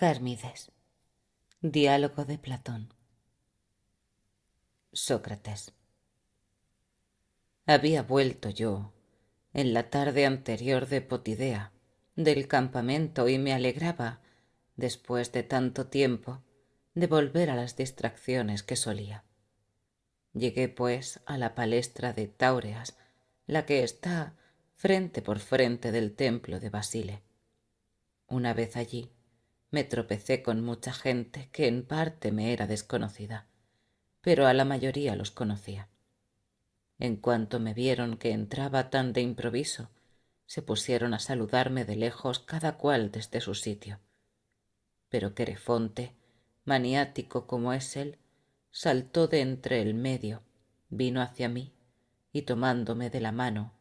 Cármides. Diálogo de Platón. Sócrates. Había vuelto yo, en la tarde anterior de Potidea, del campamento y me alegraba, después de tanto tiempo, de volver a las distracciones que solía. Llegué, pues, a la palestra de Táureas, la que está frente por frente del templo de Basile. Una vez allí, me tropecé con mucha gente que en parte me era desconocida, pero a la mayoría los conocía. En cuanto me vieron que entraba tan de improviso, se pusieron a saludarme de lejos cada cual desde su sitio. Pero Querefonte, maniático como es él, saltó de entre el medio, vino hacia mí y tomándome de la mano: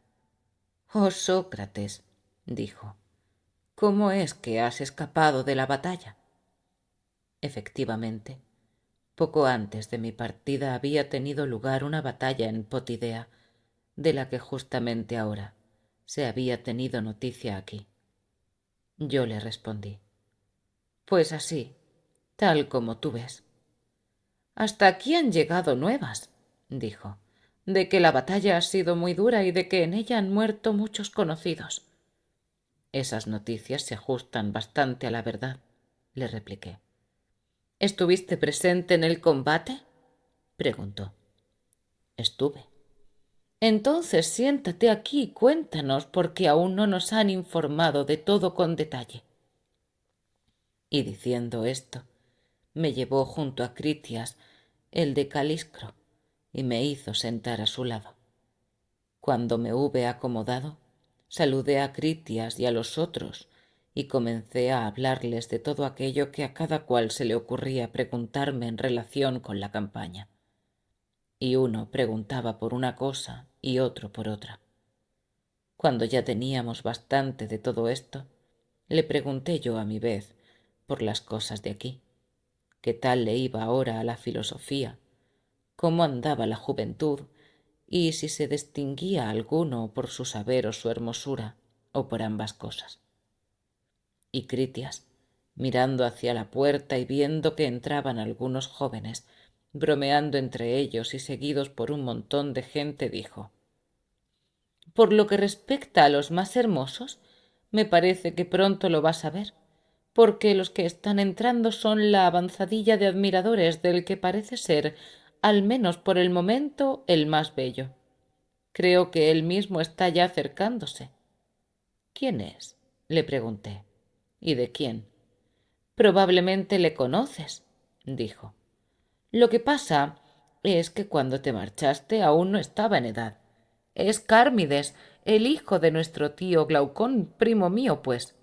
«Oh, Sócrates», dijo, «¿cómo es que has escapado de la batalla?» Efectivamente, poco antes de mi partida había tenido lugar una batalla en Potidea, de la que justamente ahora se había tenido noticia aquí. Yo le respondí: «Pues así, tal como tú ves». «Hasta aquí han llegado nuevas», dijo, «de que la batalla ha sido muy dura y de que en ella han muerto muchos conocidos». «Esas noticias se ajustan bastante a la verdad», le repliqué. «¿Estuviste presente en el combate?», preguntó. «Estuve». «Entonces siéntate aquí y cuéntanos, porque aún no nos han informado de todo con detalle». Y diciendo esto, me llevó junto a Critias, el de Caliscro, y me hizo sentar a su lado. Cuando me hube acomodado, saludé a Critias y a los otros, y comencé a hablarles de todo aquello que a cada cual se le ocurría preguntarme en relación con la campaña. Y uno preguntaba por una cosa y otro por otra. Cuando ya teníamos bastante de todo esto, le pregunté yo a mi vez por las cosas de aquí, qué tal le iba ahora a la filosofía, cómo andaba la juventud, y si se distinguía alguno por su saber o su hermosura, o por ambas cosas. Y Critias, mirando hacia la puerta y viendo que entraban algunos jóvenes, bromeando entre ellos y seguidos por un montón de gente, dijo: «Por lo que respecta a los más hermosos, me parece que pronto lo vas a ver, porque los que están entrando son la avanzadilla de admiradores del que parece ser, al menos por el momento, el más bello. Creo que él mismo está ya acercándose». «¿Quién es?», le pregunté. «¿Y de quién?». «Probablemente le conoces», dijo. «Lo que pasa es que cuando te marchaste aún no estaba en edad. Es Cármides, el hijo de nuestro tío Glaucón, primo mío, pues».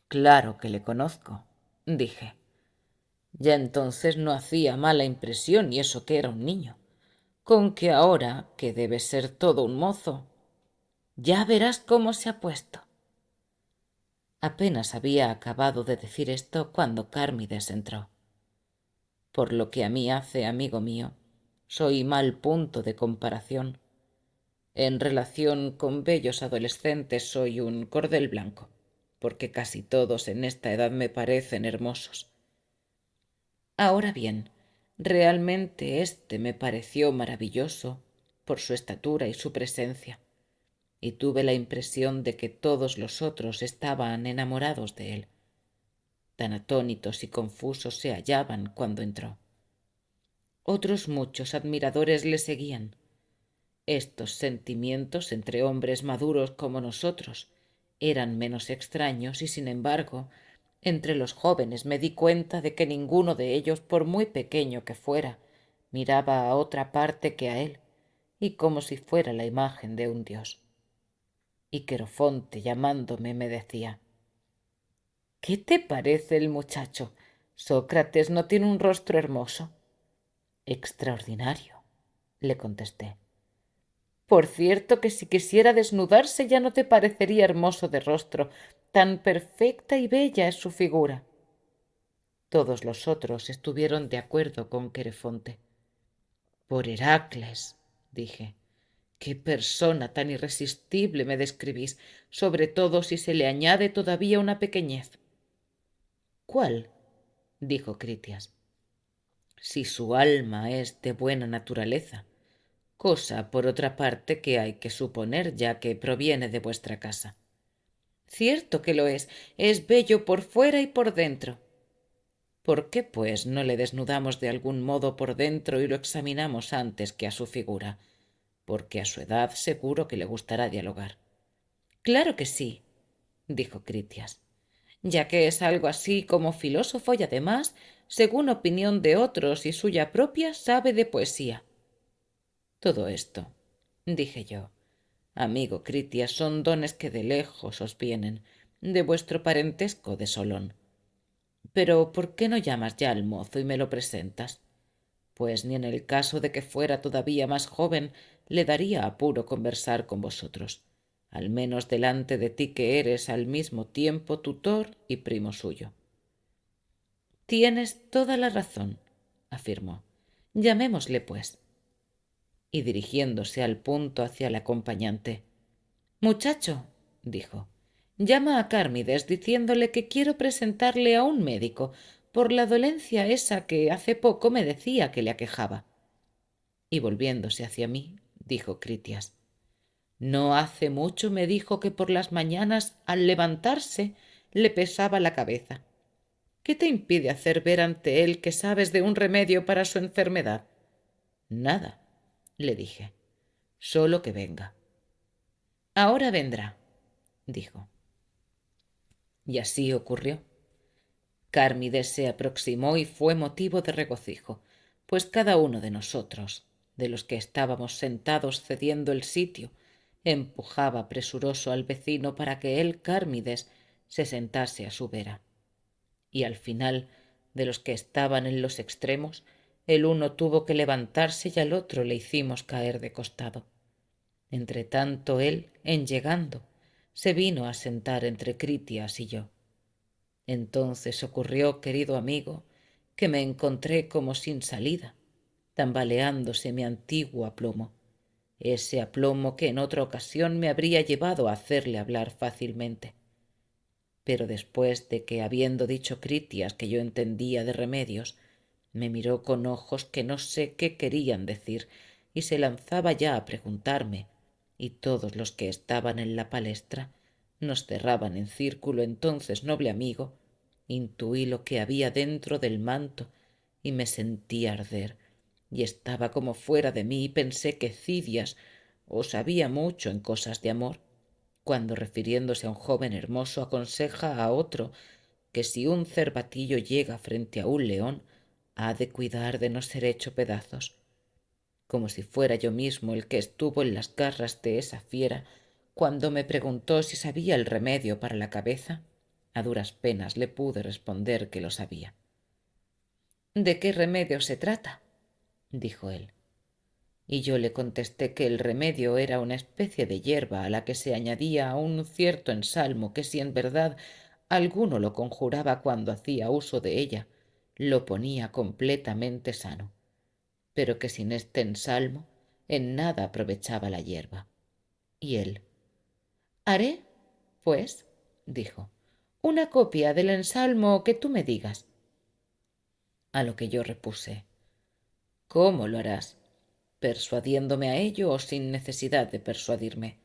«Claro que le conozco», dije. Ya entonces no hacía mala impresión, y eso que era un niño. Con que ahora, que debe ser todo un mozo, ya verás cómo se ha puesto. Apenas había acabado de decir esto cuando Cármides entró. Por lo que a mí hace, amigo mío, soy mal punto de comparación. En relación con bellos adolescentes soy un cordel blanco, porque casi todos en esta edad me parecen hermosos. Ahora bien, realmente este me pareció maravilloso por su estatura y su presencia, y tuve la impresión de que todos los otros estaban enamorados de él. Tan atónitos y confusos se hallaban cuando entró. Otros muchos admiradores le seguían. Estos sentimientos entre hombres maduros como nosotros eran menos extraños y, sin embargo, entre los jóvenes me di cuenta de que ninguno de ellos, por muy pequeño que fuera, miraba a otra parte que a él, y como si fuera la imagen de un dios. Y Querofonte, llamándome, me decía: «¿Qué te parece el muchacho? Sócrates no tiene un rostro hermoso». «Extraordinario», le contesté. «Por cierto que si quisiera desnudarse ya no te parecería hermoso de rostro, tan perfecta y bella es su figura». Todos los otros estuvieron de acuerdo con Querefonte. «Por Heracles», dije, «qué persona tan irresistible me describís, sobre todo si se le añade todavía una pequeñez». ¿Cuál? Dijo Critias. Si su alma es de buena naturaleza, cosa por otra parte que hay que suponer ya que proviene de vuestra casa. Cierto que lo es bello por fuera y por dentro. ¿Por qué, pues, no le desnudamos de algún modo por dentro y lo examinamos antes que a su figura? Porque a su edad seguro que le gustará dialogar. Claro que sí, dijo Critias, ya que es algo así como filósofo y además, según opinión de otros y suya propia, sabe de poesía. Todo esto, dije yo, amigo Critias, son dones que de lejos os vienen, de vuestro parentesco de Solón. Pero ¿por qué no llamas ya al mozo y me lo presentas? Pues ni en el caso de que fuera todavía más joven le daría apuro conversar con vosotros, al menos delante de ti que eres al mismo tiempo tutor y primo suyo. Tienes toda la razón, afirmó. Llamémosle, pues. Y dirigiéndose al punto hacia el acompañante. Muchacho, dijo, llama a Cármides diciéndole que quiero presentarle a un médico por la dolencia esa que hace poco me decía que le aquejaba. Y volviéndose hacia mí, dijo Critias, no hace mucho me dijo que por las mañanas al levantarse le pesaba la cabeza. ¿Qué te impide hacer ver ante él que sabes de un remedio para su enfermedad? Nada, le dije, solo que venga. Ahora vendrá, dijo. Y así ocurrió. Cármides se aproximó y fue motivo de regocijo, pues cada uno de nosotros, de los que estábamos sentados cediendo el sitio, empujaba presuroso al vecino para que él, Cármides, se sentase a su vera. Y al final, de los que estaban en los extremos, el uno tuvo que levantarse y al otro le hicimos caer de costado. Entretanto él, en llegando, se vino a sentar entre Critias y yo. Entonces ocurrió, querido amigo, que me encontré como sin salida, tambaleándose mi antiguo aplomo, ese aplomo que en otra ocasión me habría llevado a hacerle hablar fácilmente. Pero después de que, habiendo dicho Critias que yo entendía de remedios, me miró con ojos que no sé qué querían decir y se lanzaba ya a preguntarme, y todos los que estaban en la palestra nos cerraban en círculo, entonces, noble amigo, intuí lo que había dentro del manto y me sentí arder, y estaba como fuera de mí y pensé que Cidias o sabía mucho en cosas de amor, cuando refiriéndose a un joven hermoso aconseja a otro que si un cervatillo llega frente a un león, ha de cuidar de no ser hecho pedazos, como si fuera yo mismo el que estuvo en las garras de esa fiera cuando me preguntó si sabía el remedio para la cabeza. A duras penas le pude responder que lo sabía. ¿De qué remedio se trata? Dijo él. Y yo le contesté que el remedio era una especie de hierba a la que se añadía un cierto ensalmo que, si en verdad alguno lo conjuraba cuando hacía uso de ella, lo ponía completamente sano, pero que sin este ensalmo en nada aprovechaba la hierba. Y él, haré, pues, dijo, una copia del ensalmo que tú me digas. A lo que yo repuse, ¿cómo lo harás? ¿Persuadiéndome a ello o sin necesidad de persuadirme?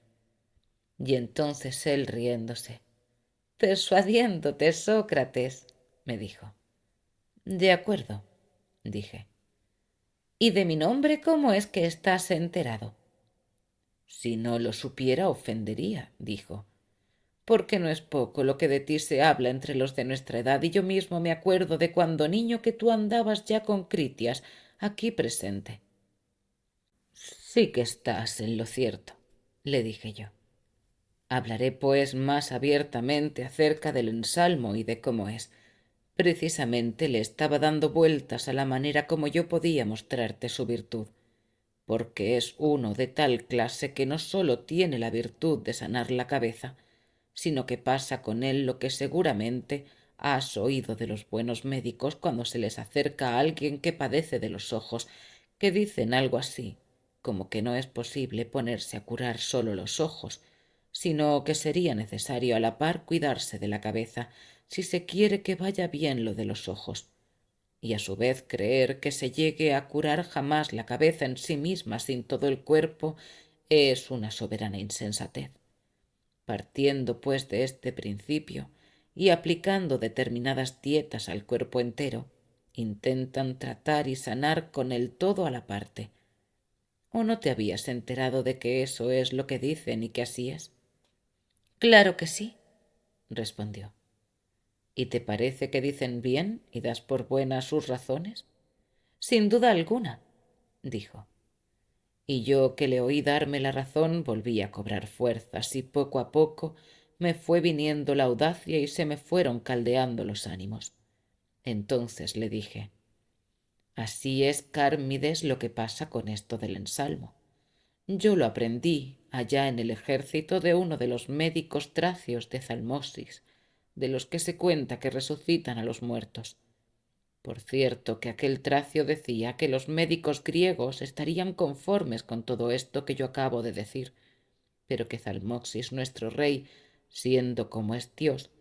Y entonces él, riéndose, persuadiéndote, Sócrates, me dijo. De acuerdo, dije. ¿Y de mi nombre cómo es que estás enterado? Si no lo supiera, ofendería, dijo, porque no es poco lo que de ti se habla entre los de nuestra edad, y yo mismo me acuerdo de cuando niño que tú andabas ya con Critias, aquí presente. Sí que estás en lo cierto, le dije yo. Hablaré, pues, más abiertamente acerca del ensalmo y de cómo es. Precisamente le estaba dando vueltas a la manera como yo podía mostrarte su virtud, porque es uno de tal clase que no sólo tiene la virtud de sanar la cabeza, sino que pasa con él lo que seguramente has oído de los buenos médicos cuando se les acerca a alguien que padece de los ojos, que dicen algo así, como que no es posible ponerse a curar sólo los ojos, sino que sería necesario a la par cuidarse de la cabeza, si se quiere que vaya bien lo de los ojos, y a su vez creer que se llegue a curar jamás la cabeza en sí misma sin todo el cuerpo es una soberana insensatez. Partiendo pues de este principio y aplicando determinadas dietas al cuerpo entero, intentan tratar y sanar con el todo a la parte. ¿O no te habías enterado de que eso es lo que dicen y que así es? Claro que sí, respondió. ¿Y te parece que dicen bien y das por buenas sus razones? Sin duda alguna, dijo. Y yo, que le oí darme la razón, volví a cobrar fuerzas y poco a poco me fue viniendo la audacia y se me fueron caldeando los ánimos. Entonces le dije: así es, Cármides, lo que pasa con esto del ensalmo. Yo lo aprendí allá en el ejército de uno de los médicos tracios de Zalmosis, de los que se cuenta que resucitan a los muertos. Por cierto que aquel tracio decía que los médicos griegos estarían conformes con todo esto que yo acabo de decir, pero que Zalmoxis, nuestro rey, siendo como es Dios,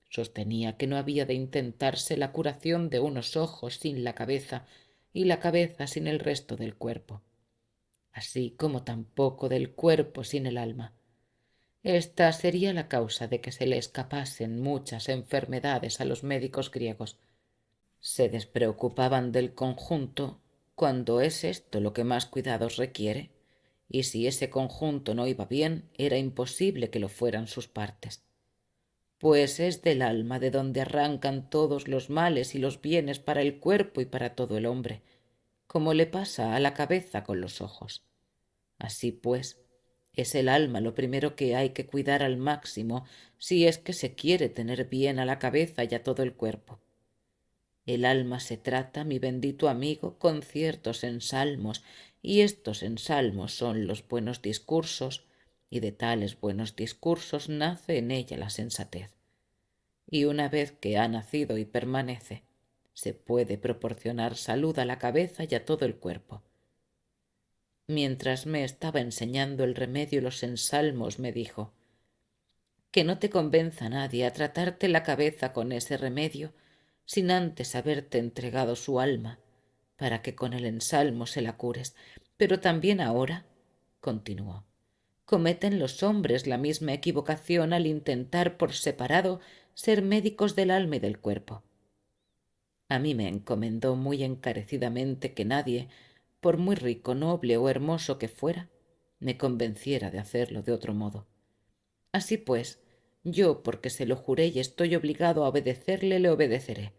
sostenía que no había de intentarse la curación de unos ojos sin la cabeza y la cabeza sin el resto del cuerpo, así como tampoco del cuerpo sin el alma. Esta sería la causa de que se le escapasen muchas enfermedades a los médicos griegos. Se despreocupaban del conjunto cuando es esto lo que más cuidados requiere, y si ese conjunto no iba bien, era imposible que lo fueran sus partes. Pues es del alma de donde arrancan todos los males y los bienes para el cuerpo y para todo el hombre, como le pasa a la cabeza con los ojos. Así pues, es el alma lo primero que hay que cuidar al máximo si es que se quiere tener bien a la cabeza y a todo el cuerpo. El alma se trata, mi bendito amigo, con ciertos ensalmos, y estos ensalmos son los buenos discursos, y de tales buenos discursos nace en ella la sensatez. Y una vez que ha nacido y permanece, se puede proporcionar salud a la cabeza y a todo el cuerpo. Mientras me estaba enseñando el remedio y los ensalmos, me dijo: que no te convenza nadie a tratarte la cabeza con ese remedio sin antes haberte entregado su alma, para que con el ensalmo se la cures. Pero también ahora, continuó, cometen los hombres la misma equivocación al intentar por separado ser médicos del alma y del cuerpo. A mí me encomendó muy encarecidamente que nadie, por muy rico, noble o hermoso que fuera, me convenciera de hacerlo de otro modo. Así pues, yo, porque se lo juré y estoy obligado a obedecerle, le obedeceré.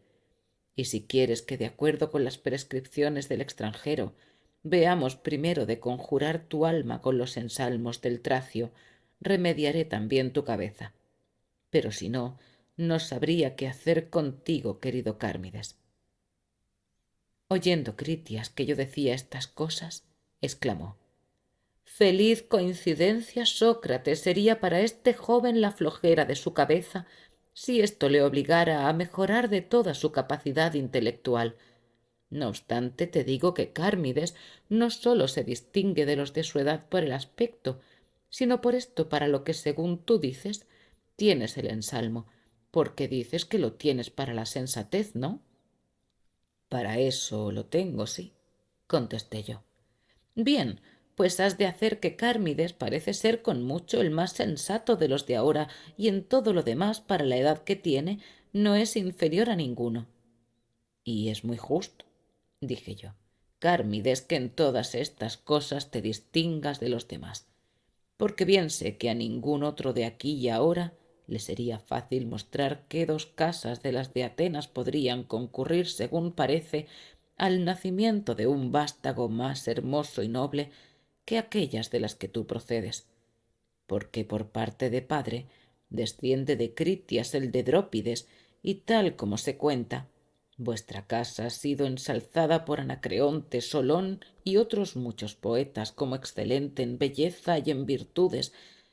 Y si quieres que, de acuerdo con las prescripciones del extranjero, veamos primero de conjurar tu alma con los ensalmos del tracio, remediaré también tu cabeza. Pero si no, no sabría qué hacer contigo, querido Cármides. Oyendo Critias que yo decía estas cosas, exclamó: feliz coincidencia, Sócrates, sería para este joven la flojera de su cabeza si esto le obligara a mejorar de toda su capacidad intelectual. No obstante, te digo que Cármides no sólo se distingue de los de su edad por el aspecto, sino por esto para lo que, según tú dices, tienes el ensalmo, porque dices que lo tienes para la sensatez, ¿no? Para eso lo tengo, sí, contesté yo. Bien, pues has de hacer que Cármides parece ser con mucho el más sensato de los de ahora, y en todo lo demás, para la edad que tiene, no es inferior a ninguno. Y es muy justo, dije yo, Cármides, que en todas estas cosas te distingas de los demás, porque bien sé que a ningún otro de aquí y ahora le sería fácil mostrar qué dos casas de las de Atenas podrían concurrir, según parece, al nacimiento de un vástago más hermoso y noble que aquellas de las que tú procedes, porque por parte de padre desciende de Critias el de Drópides, y tal como se cuenta, vuestra casa ha sido ensalzada por Anacreonte, Solón y otros muchos poetas como excelente en belleza y en virtudes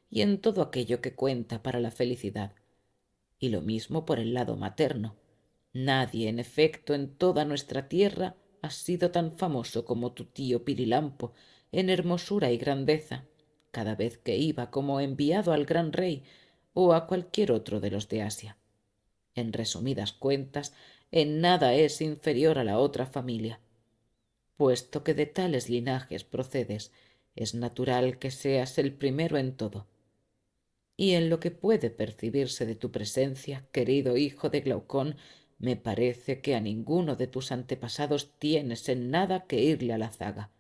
y en todo aquello que cuenta para la felicidad. Y lo mismo por el lado materno. Nadie, en efecto, en toda nuestra tierra ha sido tan famoso como tu tío Pirilampo en hermosura y grandeza, cada vez que iba como enviado al gran rey o a cualquier otro de los de Asia. En resumidas cuentas, en nada es inferior a la otra familia. Puesto que de tales linajes procedes, es natural que seas el primero en todo. Y en lo que puede percibirse de tu presencia, querido hijo de Glaucón, me parece que a ninguno de tus antepasados tienes en nada que irle a la zaga.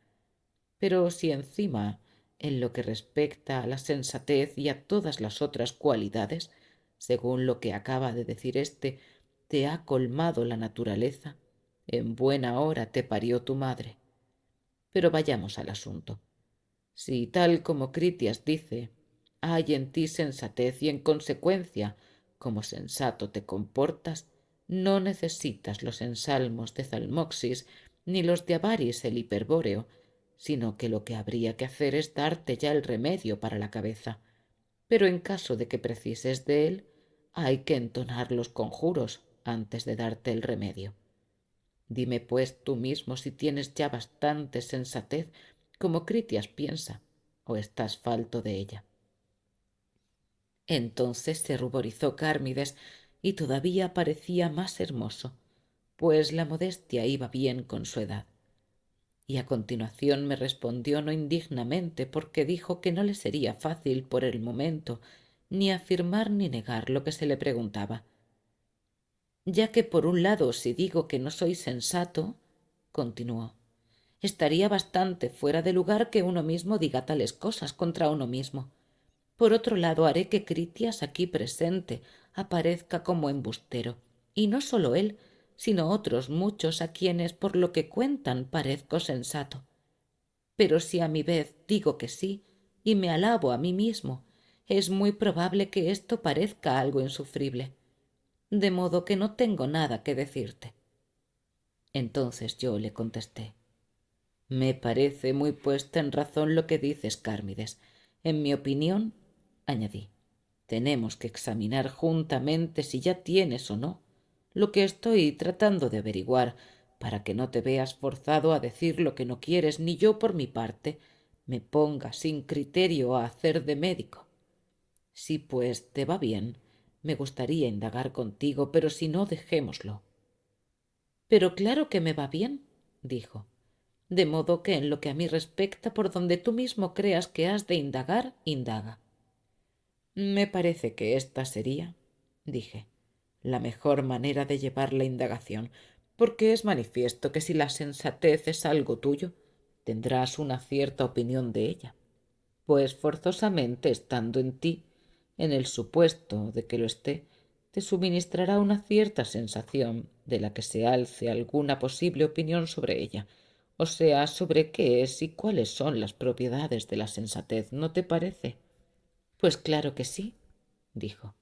Pero si encima, en lo que respecta a la sensatez y a todas las otras cualidades, según lo que acaba de decir éste, te ha colmado la naturaleza, en buena hora te parió tu madre. Pero vayamos al asunto. Si tal como Critias dice, hay en ti sensatez y en consecuencia, como sensato te comportas, no necesitas los ensalmos de Zalmoxis ni los de Avaris el hiperbóreo, sino que lo que habría que hacer es darte ya el remedio para la cabeza. Pero en caso de que precises de él, hay que entonar los conjuros antes de darte el remedio. Dime pues tú mismo si tienes ya bastante sensatez como Critias piensa, o estás falto de ella. Entonces se ruborizó Cármides y todavía parecía más hermoso, pues la modestia iba bien con su edad. Y a continuación me respondió no indignamente, porque dijo que no le sería fácil por el momento ni afirmar ni negar lo que se le preguntaba. Ya que por un lado si digo que no soy sensato, continuó, estaría bastante fuera de lugar que uno mismo diga tales cosas contra uno mismo. Por otro lado, haré que Critias aquí presente aparezca como embustero, y no sólo él, sino otros muchos a quienes por lo que cuentan parezco sensato. Pero si a mi vez digo que sí, y me alabo a mí mismo, es muy probable que esto parezca algo insufrible, de modo que no tengo nada que decirte. Entonces yo le contesté, me parece muy puesta en razón lo que dices, Cármides. En mi opinión, añadí, tenemos que examinar juntamente si ya tienes o no lo que estoy tratando de averiguar, para que no te veas forzado a decir lo que no quieres, ni yo por mi parte me ponga sin criterio a hacer de médico. Si pues te va bien, me gustaría indagar contigo, pero si no, dejémoslo. Pero claro que me va bien, dijo, de modo que en lo que a mí respecta, por donde tú mismo creas que has de indagar, indaga. Me parece que esta sería, dije, la mejor manera de llevar la indagación, porque es manifiesto que si la sensatez es algo tuyo, tendrás una cierta opinión de ella, pues forzosamente estando en ti, en el supuesto de que lo esté, te suministrará una cierta sensación de la que se alce alguna posible opinión sobre ella, o sea, sobre qué es y cuáles son las propiedades de la sensatez, ¿no te parece? Pues claro que sí, dijo.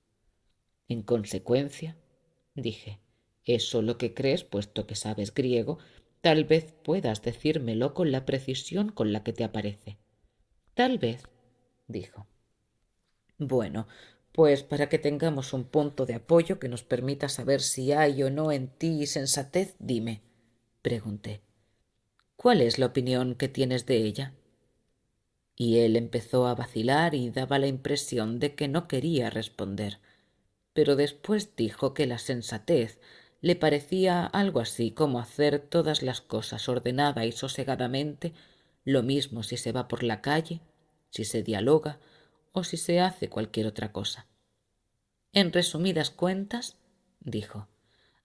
En consecuencia, dije, eso lo que crees, puesto que sabes griego, tal vez puedas decírmelo con la precisión con la que te aparece. Tal vez, dijo. Bueno, pues para que tengamos un punto de apoyo que nos permita saber si hay o no en ti sensatez, dime, pregunté, ¿cuál es la opinión que tienes de ella? Y él empezó a vacilar y daba la impresión de que no quería responder, pero después dijo que la sensatez le parecía algo así como hacer todas las cosas ordenada y sosegadamente, lo mismo si se va por la calle, si se dialoga o si se hace cualquier otra cosa. En resumidas cuentas, dijo,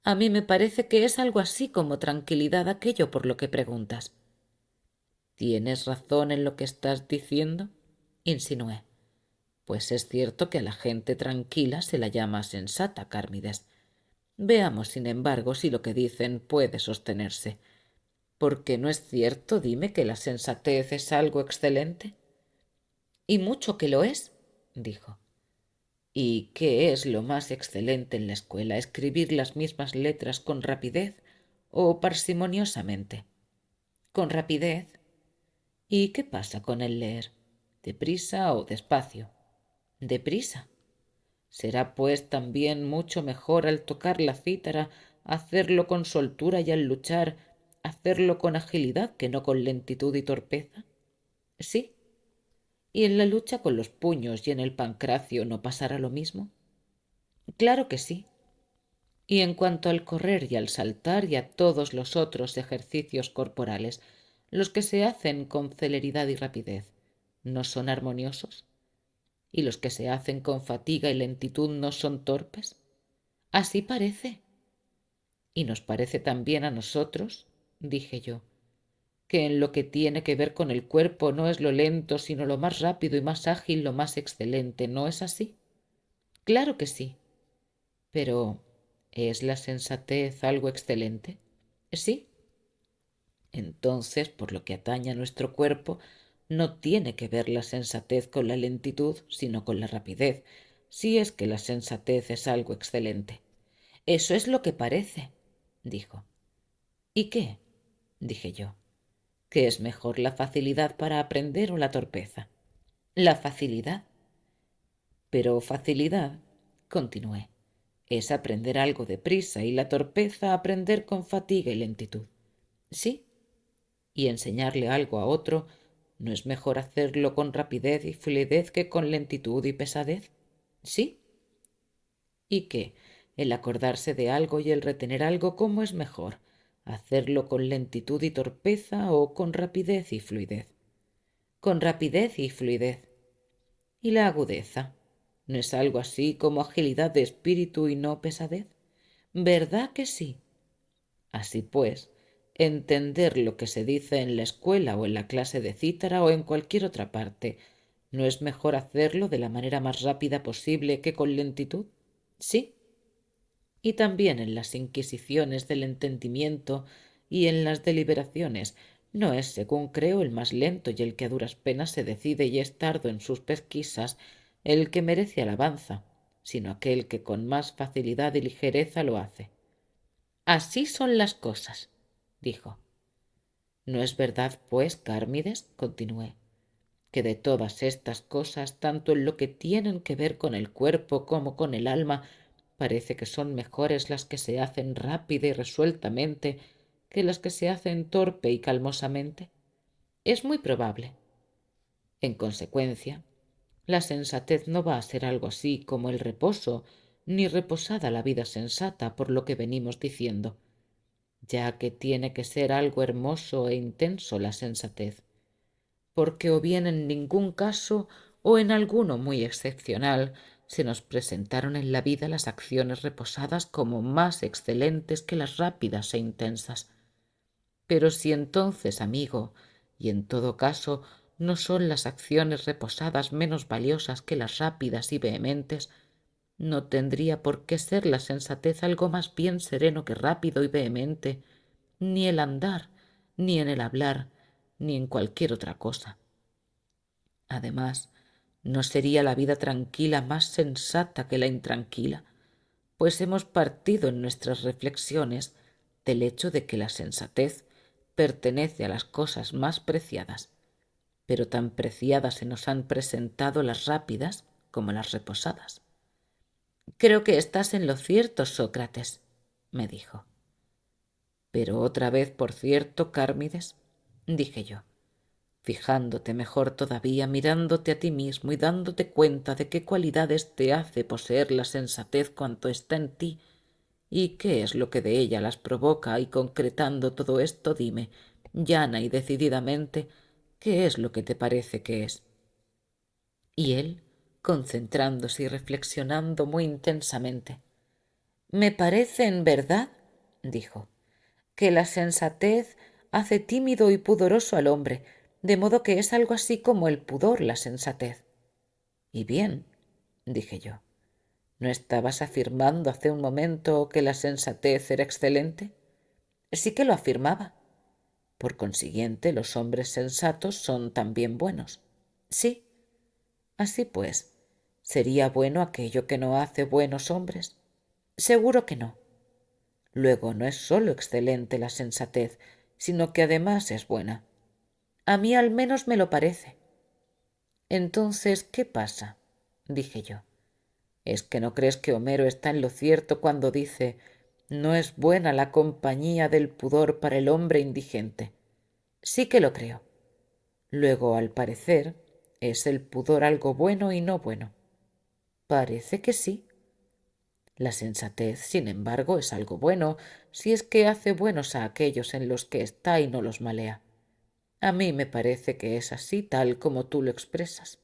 a mí me parece que es algo así como tranquilidad aquello por lo que preguntas. ¿Tienes razón en lo que estás diciendo? Insinué. Pues es cierto que a la gente tranquila se la llama sensata, Cármides. Veamos, sin embargo, si lo que dicen puede sostenerse. Porque no es cierto, dime, que la sensatez es algo excelente. Y mucho que lo es, dijo. ¿Y qué es lo más excelente en la escuela? ¿Escribir las mismas letras con rapidez o parsimoniosamente? Con rapidez. ¿Y qué pasa con el leer? ¿Deprisa o despacio? Deprisa. Será pues también mucho mejor al tocar la cítara hacerlo con soltura y al luchar hacerlo con agilidad que no con lentitud y torpeza. Sí. ¿Y en la lucha con los puños y en el pancracio no pasará lo mismo? Claro que sí. Y en cuanto al correr y al saltar y a todos los otros ejercicios corporales, los que se hacen con celeridad y rapidez, ¿no son armoniosos? ¿Y los que se hacen con fatiga y lentitud no son torpes? Así parece. Y nos parece también a nosotros, dije yo, que en lo que tiene que ver con el cuerpo no es lo lento, sino lo más rápido y más ágil, lo más excelente, ¿no es así? Claro que sí. Pero ¿es la sensatez algo excelente? Sí. Entonces, por lo que atañe a nuestro cuerpo, no tiene que ver la sensatez con la lentitud, sino con la rapidez, si es que la sensatez es algo excelente. Eso es lo que parece, dijo. ¿Y qué? Dije yo. ¿Qué es mejor, la facilidad para aprender o la torpeza? La facilidad. Pero facilidad, continué, es aprender algo deprisa y la torpeza aprender con fatiga y lentitud. Sí, y enseñarle algo a otro, ¿no es mejor hacerlo con rapidez y fluidez que con lentitud y pesadez? Sí. ¿Y qué? El acordarse de algo y el retener algo, ¿cómo es mejor? ¿Hacerlo con lentitud y torpeza o con rapidez y fluidez? Con rapidez y fluidez. ¿Y la agudeza? ¿No es algo así como agilidad de espíritu y no pesadez? ¿Verdad que sí? Así pues, entender lo que se dice en la escuela o en la clase de cítara o en cualquier otra parte, ¿no es mejor hacerlo de la manera más rápida posible que con lentitud? Sí. Y también en las inquisiciones del entendimiento y en las deliberaciones, no es, según creo, el más lento y el que a duras penas se decide y es tardo en sus pesquisas el que merece alabanza, sino aquel que con más facilidad y ligereza lo hace. Así son las cosas, dijo. ¿No es verdad, pues, Cármides? Continué, que de todas estas cosas, tanto en lo que tienen que ver con el cuerpo como con el alma, parece que son mejores las que se hacen rápida y resueltamente que las que se hacen torpe y calmosamente? Es muy probable. En consecuencia, la sensatez no va a ser algo así como el reposo, ni reposada la vida sensata, por lo que venimos diciendo, ya que tiene que ser algo hermoso e intenso la sensatez, porque o bien en ningún caso o en alguno muy excepcional se nos presentaron en la vida las acciones reposadas como más excelentes que las rápidas e intensas. Pero si entonces, amigo, y en todo caso, no son las acciones reposadas menos valiosas que las rápidas y vehementes, no tendría por qué ser la sensatez algo más bien sereno que rápido y vehemente, ni el andar, ni en el hablar, ni en cualquier otra cosa. Además, ¿no sería la vida tranquila más sensata que la intranquila? Pues hemos partido en nuestras reflexiones del hecho de que la sensatez pertenece a las cosas más preciadas, pero tan preciadas se nos han presentado las rápidas como las reposadas. Creo que estás en lo cierto, Sócrates, me dijo. Pero otra vez, por cierto, Cármides, dije yo, fijándote mejor todavía, mirándote a ti mismo y dándote cuenta de qué cualidades te hace poseer la sensatez cuanto está en ti y qué es lo que de ella las provoca, y concretando todo esto, dime, llana y decididamente, qué es lo que te parece que es. Y él, concentrándose y reflexionando muy intensamente, me parece en verdad, dijo, que la sensatez hace tímido y pudoroso al hombre, de modo que es algo así como el pudor la sensatez. Y bien, dije yo, ¿no estabas afirmando hace un momento que la sensatez era excelente? Sí que lo afirmaba. Por consiguiente, los hombres sensatos son también buenos. Sí. Así pues, ¿sería bueno aquello que no hace buenos hombres? Seguro que no. Luego no es sólo excelente la sensatez, sino que además es buena. A mí al menos me lo parece. Entonces, ¿qué pasa? Dije yo. ¿Es que no crees que Homero está en lo cierto cuando dice no es buena la compañía del pudor para el hombre indigente? Sí que lo creo. Luego, al parecer, ¿es el pudor algo bueno y no bueno? Parece que sí. La sensatez, sin embargo, es algo bueno, si es que hace buenos a aquellos en los que está y no los malea. A mí me parece que es así tal como tú lo expresas.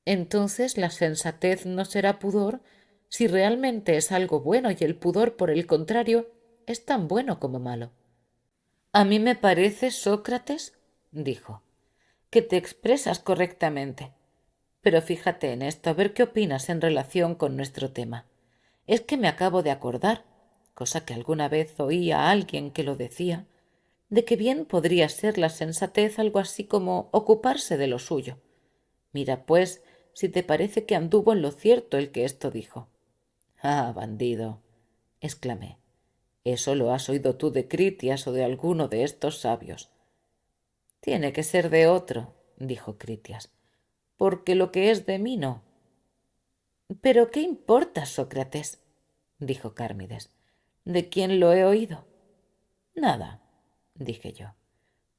Entonces la sensatez no será pudor si realmente es algo bueno y el pudor, por el contrario, es tan bueno como malo. A mí me parece, Sócrates, dijo, que te expresas correctamente. Pero fíjate en esto, a ver qué opinas en relación con nuestro tema. Es que me acabo de acordar, cosa que alguna vez oí a alguien que lo decía, de que bien podría ser la sensatez algo así como ocuparse de lo suyo. Mira, pues, si te parece que anduvo en lo cierto el que esto dijo. Ah, bandido, exclamé. Eso lo has oído tú de Critias o de alguno de estos sabios. Tiene que ser de otro, dijo Critias, porque lo que es de mí no. Pero ¿qué importa, Sócrates? Dijo Cármides. ¿De quién lo he oído? Nada, dije yo,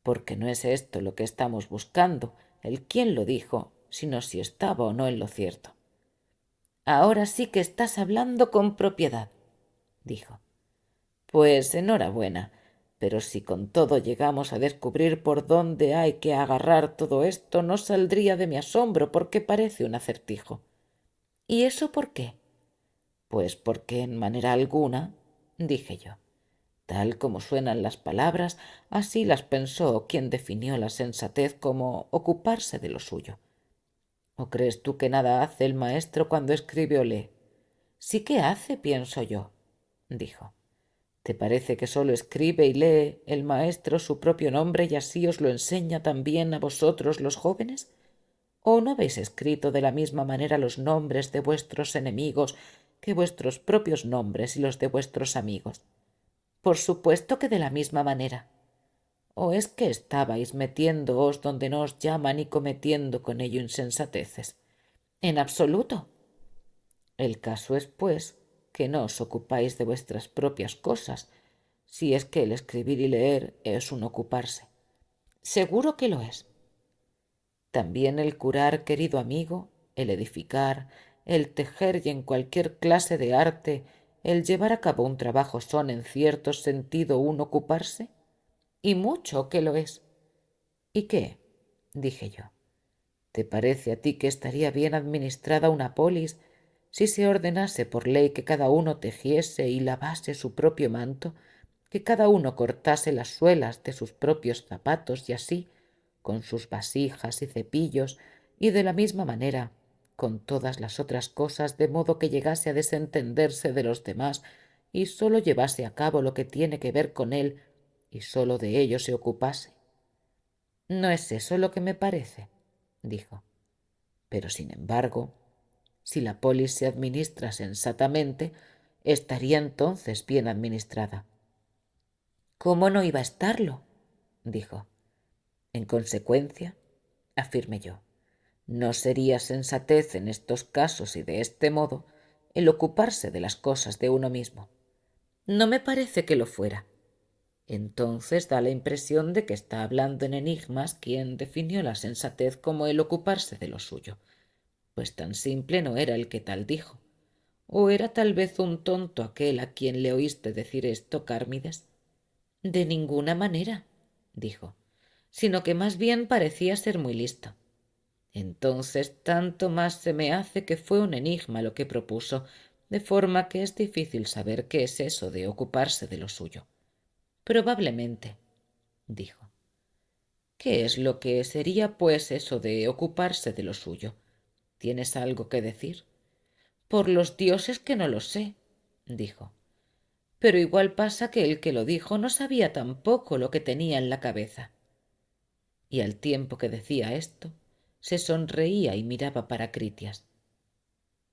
porque no es esto lo que estamos buscando, el quién lo dijo, sino si estaba o no en lo cierto. Ahora sí que estás hablando con propiedad, dijo. Pues enhorabuena, pero si con todo llegamos a descubrir por dónde hay que agarrar todo esto, no saldría de mi asombro porque parece un acertijo. ¿Y eso por qué? Pues porque en manera alguna, dije yo. Tal como suenan las palabras, así las pensó quien definió la sensatez como ocuparse de lo suyo. ¿O crees tú que nada hace el maestro cuando escribe o lee? Sí que hace, pienso yo, dijo. ¿Te parece que sólo escribe y lee el maestro su propio nombre y así os lo enseña también a vosotros los jóvenes? ¿O no habéis escrito de la misma manera los nombres de vuestros enemigos que vuestros propios nombres y los de vuestros amigos? Por supuesto que de la misma manera. ¿O es que estabais metiéndoos donde no os llaman y cometiendo con ello insensateces? En absoluto. El caso es, pues, que no os ocupáis de vuestras propias cosas, si es que el escribir y leer es un ocuparse. Seguro que lo es. También el curar, querido amigo, el edificar, el tejer y en cualquier clase de arte, el llevar a cabo un trabajo son en cierto sentido un ocuparse. Y mucho que lo es. ¿Y qué? Dije yo. ¿Te parece a ti que estaría bien administrada una polis si se ordenase por ley que cada uno tejiese y lavase su propio manto, que cada uno cortase las suelas de sus propios zapatos y así, con sus vasijas y cepillos, y de la misma manera con todas las otras cosas, de modo que llegase a desentenderse de los demás y sólo llevase a cabo lo que tiene que ver con él y sólo de ello se ocupase? No es eso lo que me parece, dijo. Pero, sin embargo, si la polis se administra sensatamente, estaría entonces bien administrada. ¿Cómo no iba a estarlo? Dijo. En consecuencia, afirmé yo, no sería sensatez en estos casos y de este modo el ocuparse de las cosas de uno mismo. No me parece que lo fuera. Entonces da la impresión de que está hablando en enigmas quien definió la sensatez como el ocuparse de lo suyo, pues tan simple no era el que tal dijo. ¿O era tal vez un tonto aquel a quien le oíste decir esto, Cármides? De ninguna manera, dijo, sino que más bien parecía ser muy listo. Entonces tanto más se me hace que fue un enigma lo que propuso, de forma que es difícil saber qué es eso de ocuparse de lo suyo. Probablemente, dijo. ¿Qué es lo que sería, pues, eso de ocuparse de lo suyo? ¿Tienes algo que decir? Por los dioses que no lo sé, dijo. Pero igual pasa que el que lo dijo no sabía tampoco lo que tenía en la cabeza. Y al tiempo que decía esto, se sonreía y miraba para Critias.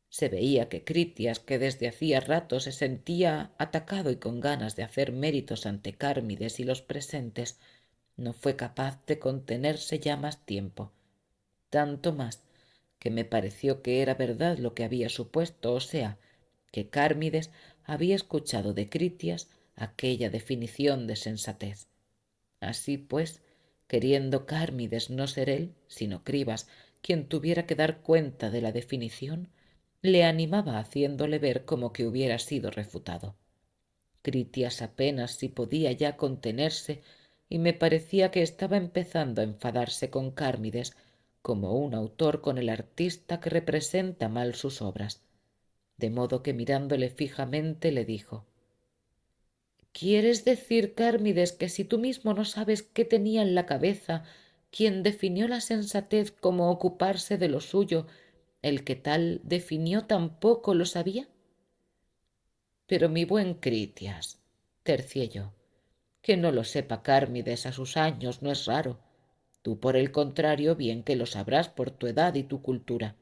Se veía que Critias, que desde hacía rato se sentía atacado y con ganas de hacer méritos ante Cármides y los presentes, no fue capaz de contenerse ya más tiempo, tanto más que me pareció que era verdad lo que había supuesto, o sea, que Cármides había escuchado de Critias aquella definición de sensatez. Así pues, queriendo Cármides no ser él, sino Cribas, quien tuviera que dar cuenta de la definición, Le animaba haciéndole ver como que hubiera sido refutado. Critias apenas si podía ya contenerse y me parecía que estaba empezando a enfadarse con Cármides como un autor con el artista que representa mal sus obras, de modo que mirándole fijamente le dijo: ¿Quieres decir, Cármides, que si tú mismo no sabes qué tenía en la cabeza quien definió la sensatez como ocuparse de lo suyo, el que tal definió tampoco lo sabía? Pero mi buen Critias, tercié yo, que no lo sepa Cármides a sus años no es raro. Tú, por el contrario, bien que lo sabrás por tu edad y tu cultura.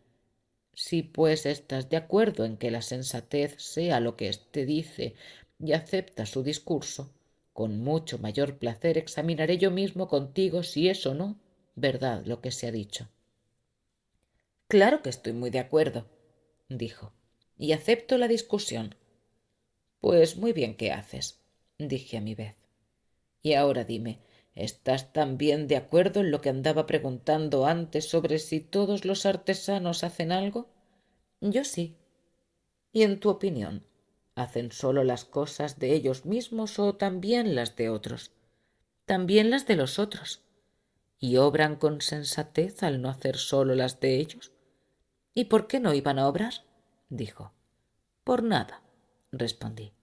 Si pues estás de acuerdo en que la sensatez sea lo que éste dice y aceptas su discurso, con mucho mayor placer examinaré yo mismo contigo si es o no verdad lo que se ha dicho. Claro que estoy muy de acuerdo, dijo, y acepto la discusión. Pues muy bien que haces, dije a mi vez. Y ahora dime, ¿estás también de acuerdo en lo que andaba preguntando antes sobre si todos los artesanos hacen algo? Yo sí. Y en tu opinión, ¿hacen solo las cosas de ellos mismos o también las de otros? También las de los otros. ¿Y obran con sensatez al no hacer solo las de ellos? ¿Y por qué no iban a obrar? Dijo. Por nada, respondí.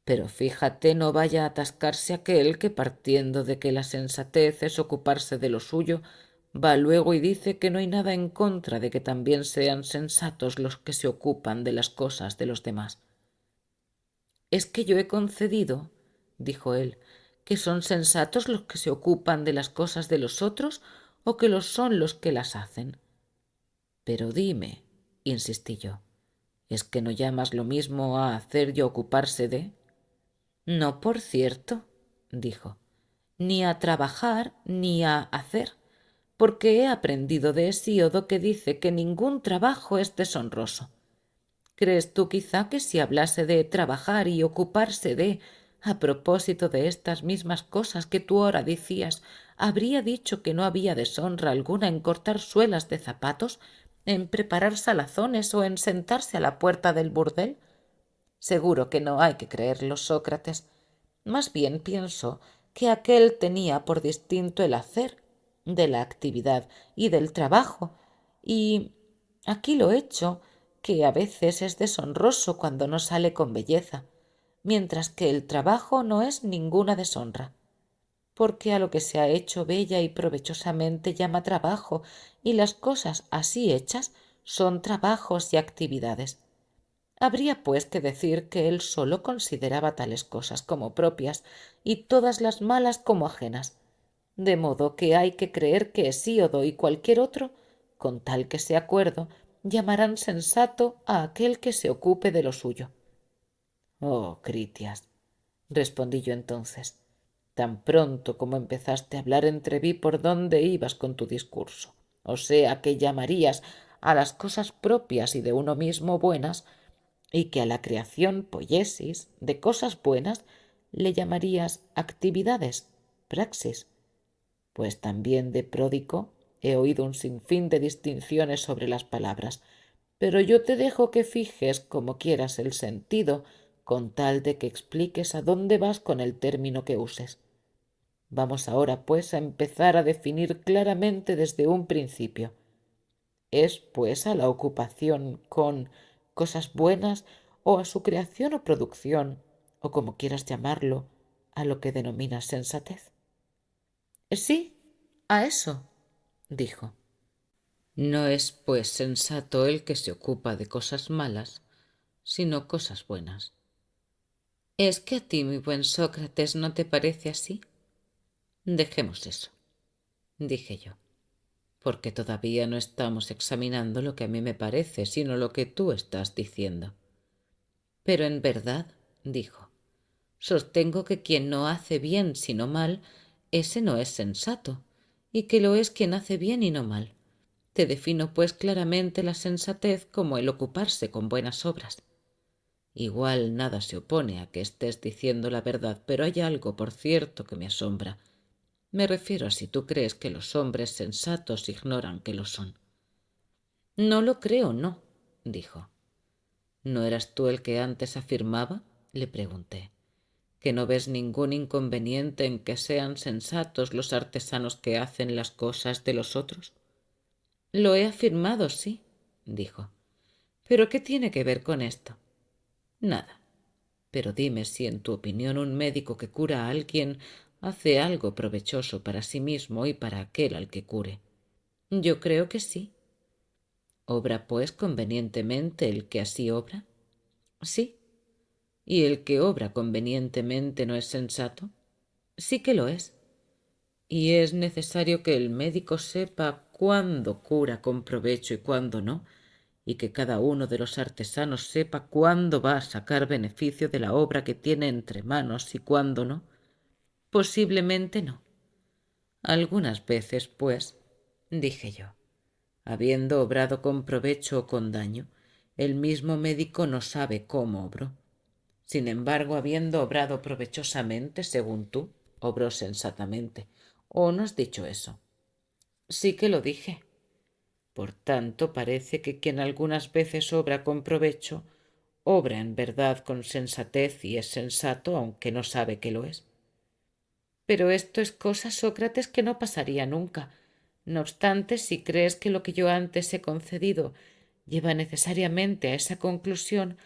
Pero fíjate, no vaya a atascarse aquel que, partiendo de que la sensatez es ocuparse de lo suyo, va luego y dice que no hay nada en contra de que también sean sensatos los que se ocupan de las cosas de los demás. Es que yo he concedido, dijo él, que son sensatos los que se ocupan de las cosas de los otros o que los son los que las hacen. Pero dime, insistí yo, ¿es que no llamas lo mismo a hacer y ocuparse de? No, por cierto, dijo, ni a trabajar ni a hacer, porque he aprendido de Hesíodo que dice que ningún trabajo es deshonroso. ¿Crees tú quizá que si hablase de trabajar y ocuparse de, a propósito de estas mismas cosas que tú ahora decías, habría dicho que no había deshonra alguna en cortar suelas de zapatos, en preparar salazones o en sentarse a la puerta del burdel? Seguro que no hay que creerlo, Sócrates. Más bien pienso que aquél tenía por distinto el hacer de la actividad y del trabajo, y aquí lo hecho, que a veces es deshonroso cuando no sale con belleza, mientras que el trabajo no es ninguna deshonra, porque a lo que se ha hecho bella y provechosamente llama trabajo, y las cosas así hechas son trabajos y actividades. Habría pues que decir que él solo consideraba tales cosas como propias y todas las malas como ajenas, de modo que hay que creer que Hesíodo y cualquier otro, con tal que sea cuerdo, llamarán sensato a aquel que se ocupe de lo suyo. Oh, Critias, respondí yo entonces, tan pronto como empezaste a hablar entreví por dónde ibas con tu discurso, o sea que llamarías a las cosas propias y de uno mismo buenas, y que a la creación poiesis de cosas buenas le llamarías actividades, praxis, pues también de pródico he oído un sinfín de distinciones sobre las palabras, pero yo te dejo que fijes como quieras el sentido, con tal de que expliques a dónde vas con el término que uses. Vamos ahora, pues, a empezar a definir claramente desde un principio. Es, pues, a la ocupación con cosas buenas o a su creación o producción, o como quieras llamarlo, a lo que denominas sensatez. Sí, a eso, dijo. No es, pues, sensato el que se ocupa de cosas malas, sino cosas buenas. ¿Es que a ti, mi buen Sócrates, no te parece así? Dejemos eso, dije yo, porque todavía no estamos examinando lo que a mí me parece, sino lo que tú estás diciendo. Pero en verdad, dijo, sostengo que quien no hace bien sino mal, ese no es sensato, y que lo es quien hace bien y no mal. Te defino, pues, claramente la sensatez como el ocuparse con buenas obras. Igual nada se opone a que estés diciendo la verdad, pero hay algo, por cierto, que me asombra. Me refiero a si tú crees que los hombres sensatos ignoran que lo son. No lo creo, no, dijo. ¿No eras tú el que antes afirmaba? Le pregunté. ¿Que no ves ningún inconveniente en que sean sensatos los artesanos que hacen las cosas de los otros? Lo he afirmado, sí, dijo. ¿Pero qué tiene que ver con esto? Nada. Pero dime si en tu opinión un médico que cura a alguien hace algo provechoso para sí mismo y para aquel al que cure. Yo creo que sí. ¿Obra, pues, convenientemente el que así obra? Sí. ¿Y el que obra convenientemente no es sensato? Sí que lo es. Y es necesario que el médico sepa cuándo cura con provecho y cuándo no, y que cada uno de los artesanos sepa cuándo va a sacar beneficio de la obra que tiene entre manos y cuándo no. Posiblemente no. Algunas veces, pues, dije yo, habiendo obrado con provecho o con daño, el mismo médico no sabe cómo obró. Sin embargo, habiendo obrado provechosamente, según tú, obró sensatamente. ¿O no has dicho eso? Sí que lo dije. Por tanto, parece que quien algunas veces obra con provecho, obra en verdad con sensatez y es sensato, aunque no sabe que lo es. Pero esto es cosa, Sócrates, que no pasaría nunca. No obstante, si crees que lo que yo antes he concedido lleva necesariamente a esa conclusión,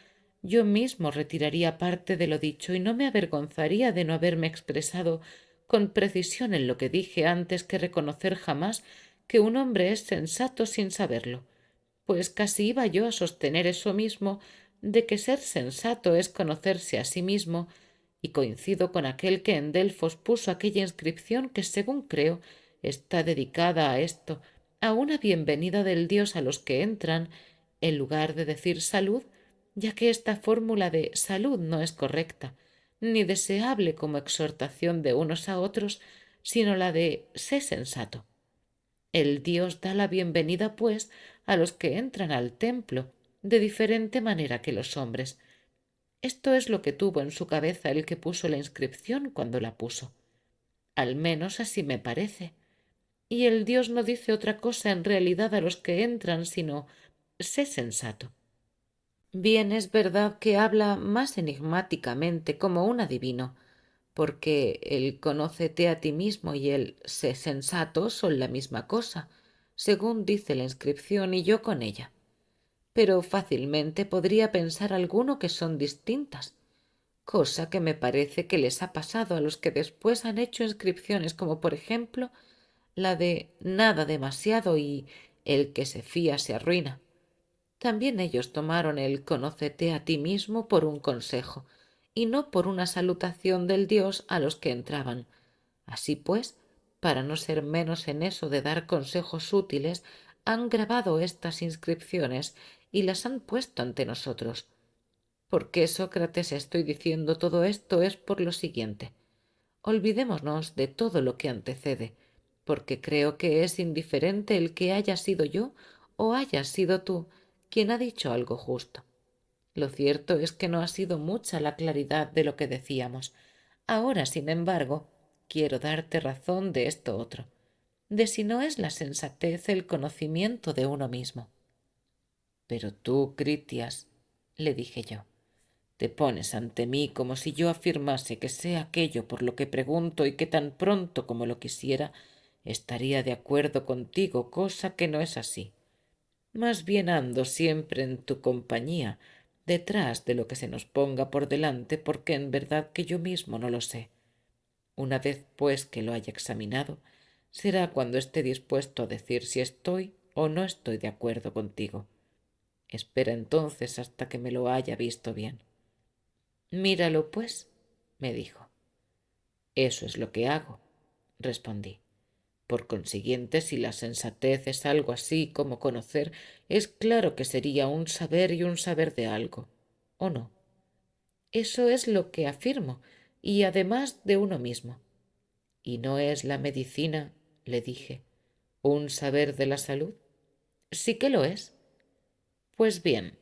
yo mismo retiraría parte de lo dicho y no me avergonzaría de no haberme expresado con precisión en lo que dije antes que reconocer jamás que un hombre es sensato sin saberlo, pues casi iba yo a sostener eso mismo de que ser sensato es conocerse a sí mismo, y coincido con aquel que en Delfos puso aquella inscripción que, según creo, está dedicada a esto, a una bienvenida del dios a los que entran, en lugar de decir salud, ya que esta fórmula de salud no es correcta, ni deseable como exhortación de unos a otros, sino la de sé sensato. El dios da la bienvenida, pues, a los que entran al templo, de diferente manera que los hombres. Esto es lo que tuvo en su cabeza el que puso la inscripción cuando la puso. Al menos así me parece. Y el dios no dice otra cosa en realidad a los que entran, sino sé sensato. Bien es verdad que habla más enigmáticamente como un adivino, porque el conócete a ti mismo y el sé sensato son la misma cosa, según dice la inscripción y yo con ella. Pero fácilmente podría pensar alguno que son distintas, cosa que me parece que les ha pasado a los que después han hecho inscripciones como por ejemplo la de nada demasiado y el que se fía se arruina. También ellos tomaron el conócete a ti mismo por un consejo, y no por una salutación del dios a los que entraban. Así pues, para no ser menos en eso de dar consejos útiles, han grabado estas inscripciones y las han puesto ante nosotros. ¿Por qué, Sócrates, estoy diciendo todo esto? Es por lo siguiente. Olvidémonos de todo lo que antecede, porque creo que es indiferente el que haya sido yo o hayas sido tú quien ha dicho algo justo. Lo cierto es que no ha sido mucha la claridad de lo que decíamos. Ahora, sin embargo, quiero darte razón de esto otro, de si no es la sensatez el conocimiento de uno mismo. Pero tú, Critias, le dije yo, te pones ante mí como si yo afirmase que sé aquello por lo que pregunto y que tan pronto como lo quisiera estaría de acuerdo contigo, cosa que no es así. Más bien ando siempre en tu compañía, detrás de lo que se nos ponga por delante, porque en verdad que yo mismo no lo sé. Una vez, pues, que lo haya examinado, será cuando esté dispuesto a decir si estoy o no estoy de acuerdo contigo. Espera entonces hasta que me lo haya visto bien. Míralo, pues, me dijo. Eso es lo que hago, respondí. Por consiguiente, si la sensatez es algo así como conocer, es claro que sería un saber y un saber de algo, ¿o no? Eso es lo que afirmo, y además de uno mismo. ¿Y no es la medicina, le dije, un saber de la salud? Sí que lo es. Pues bien,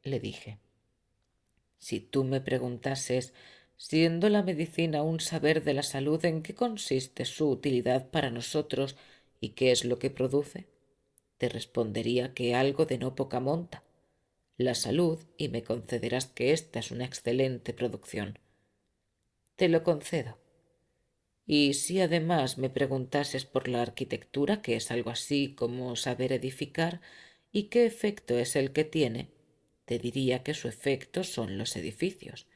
le dije, si tú me preguntases, siendo la medicina un saber de la salud, ¿en qué consiste su utilidad para nosotros y qué es lo que produce? Te respondería que algo de no poca monta. la salud, y me concederás que esta es una excelente producción. Te lo concedo. Y si además me preguntases por la arquitectura, que es algo así como saber edificar, y qué efecto es el que tiene, te diría que su efecto son los edificios,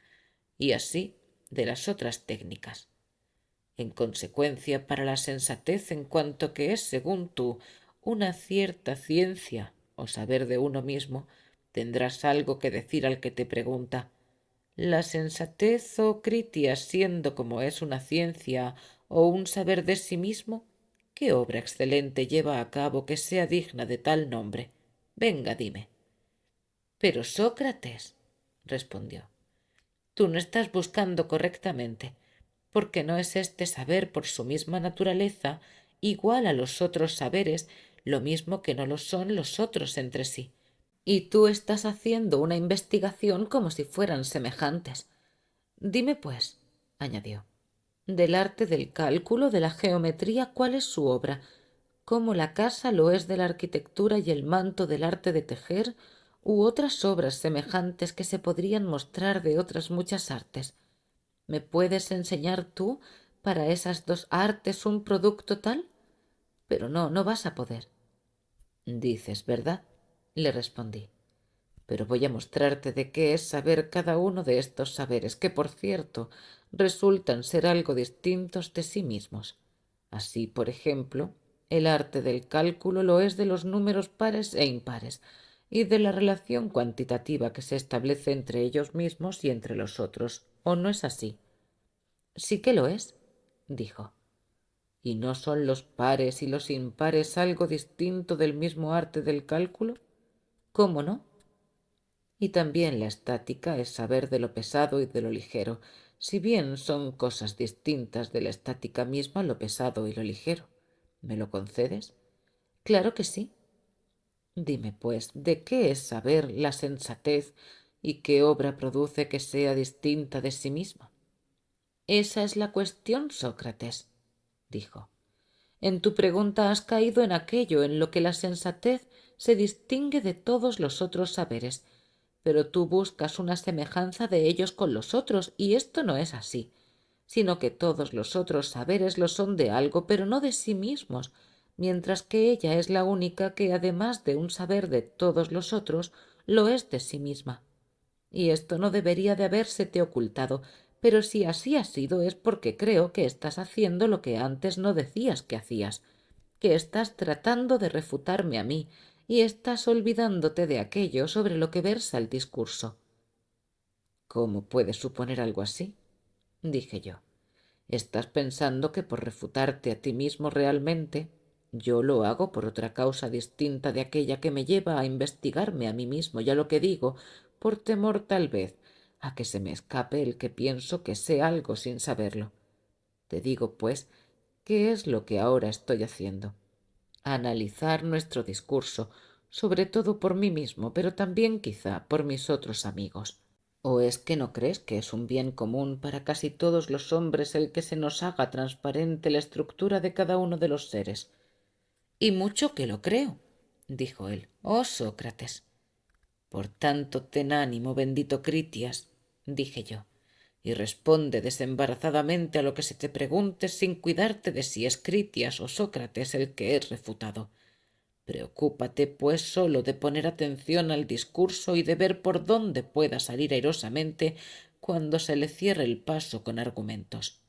y así de las otras técnicas. En consecuencia, para la sensatez en cuanto que es, según tú, una cierta ciencia o saber de uno mismo, tendrás algo que decir al que te pregunta: la sensatez, oh Critias, siendo como es una ciencia o un saber de sí mismo, ¿qué obra excelente lleva a cabo que sea digna de tal nombre? Venga, dime. Pero Sócrates, respondió, tú no estás buscando correctamente, porque no es este saber por su misma naturaleza igual a los otros saberes, lo mismo que no lo son los otros entre sí. Y tú estás haciendo una investigación como si fueran semejantes. Dime, pues, añadió, del arte del cálculo, de la geometría, ¿cuál es su obra? ¿Cómo la casa lo es de la arquitectura y el manto del arte de tejer, u otras obras semejantes que se podrían mostrar de otras muchas artes? ¿Me puedes enseñar tú para esas dos artes un producto tal? Pero no, no vas a poder. Dices, ¿verdad? Le respondí. Pero voy a mostrarte de qué es saber cada uno de estos saberes, que, por cierto, resultan ser algo distintos de sí mismos. Así, por ejemplo, el arte del cálculo lo es de los números pares e impares, y de la relación cuantitativa que se establece entre ellos mismos y entre los otros. ¿O no es así? Sí que lo es, dijo. ¿Y no son los pares y los impares algo distinto del mismo arte del cálculo? ¿Cómo no? Y también la estática es saber de lo pesado y de lo ligero, si bien son cosas distintas de la estática misma lo pesado y lo ligero. ¿Me lo concedes? Claro que sí. Dime, pues, ¿de qué es saber la sensatez y qué obra produce que sea distinta de sí misma? Esa es la cuestión, Sócrates, dijo. En tu pregunta has caído en aquello en lo que la sensatez se distingue de todos los otros saberes, pero tú buscas una semejanza de ellos con los otros, y esto no es así, sino que todos los otros saberes lo son de algo, pero no de sí mismos, mientras que ella es la única que, además de un saber de todos los otros, lo es de sí misma. Y esto no debería de habérsete ocultado, pero si así ha sido es porque creo que estás haciendo lo que antes no decías que hacías, que estás tratando de refutarme a mí y estás olvidándote de aquello sobre lo que versa el discurso. ¿Cómo puedes suponer algo así? Dije yo. Estás pensando que por refutarte a ti mismo realmente, yo lo hago por otra causa distinta de aquella que me lleva a investigarme a mí mismo y a lo que digo, por temor tal vez a que se me escape el que pienso que sé algo sin saberlo. Te digo, pues, qué es lo que ahora estoy haciendo. Analizar nuestro discurso, sobre todo por mí mismo, pero también quizá por mis otros amigos. ¿O es que no crees que es un bien común para casi todos los hombres el que se nos haga transparente la estructura de cada uno de los seres? Y mucho que lo creo, dijo él. Oh, Sócrates. Por tanto, ten ánimo, bendito Critias, dije yo, y responde desembarazadamente a lo que se te pregunte sin cuidarte de si es Critias o Sócrates el que es refutado. Preocúpate, pues, sólo de poner atención al discurso y de ver por dónde pueda salir airosamente cuando se le cierre el paso con argumentos.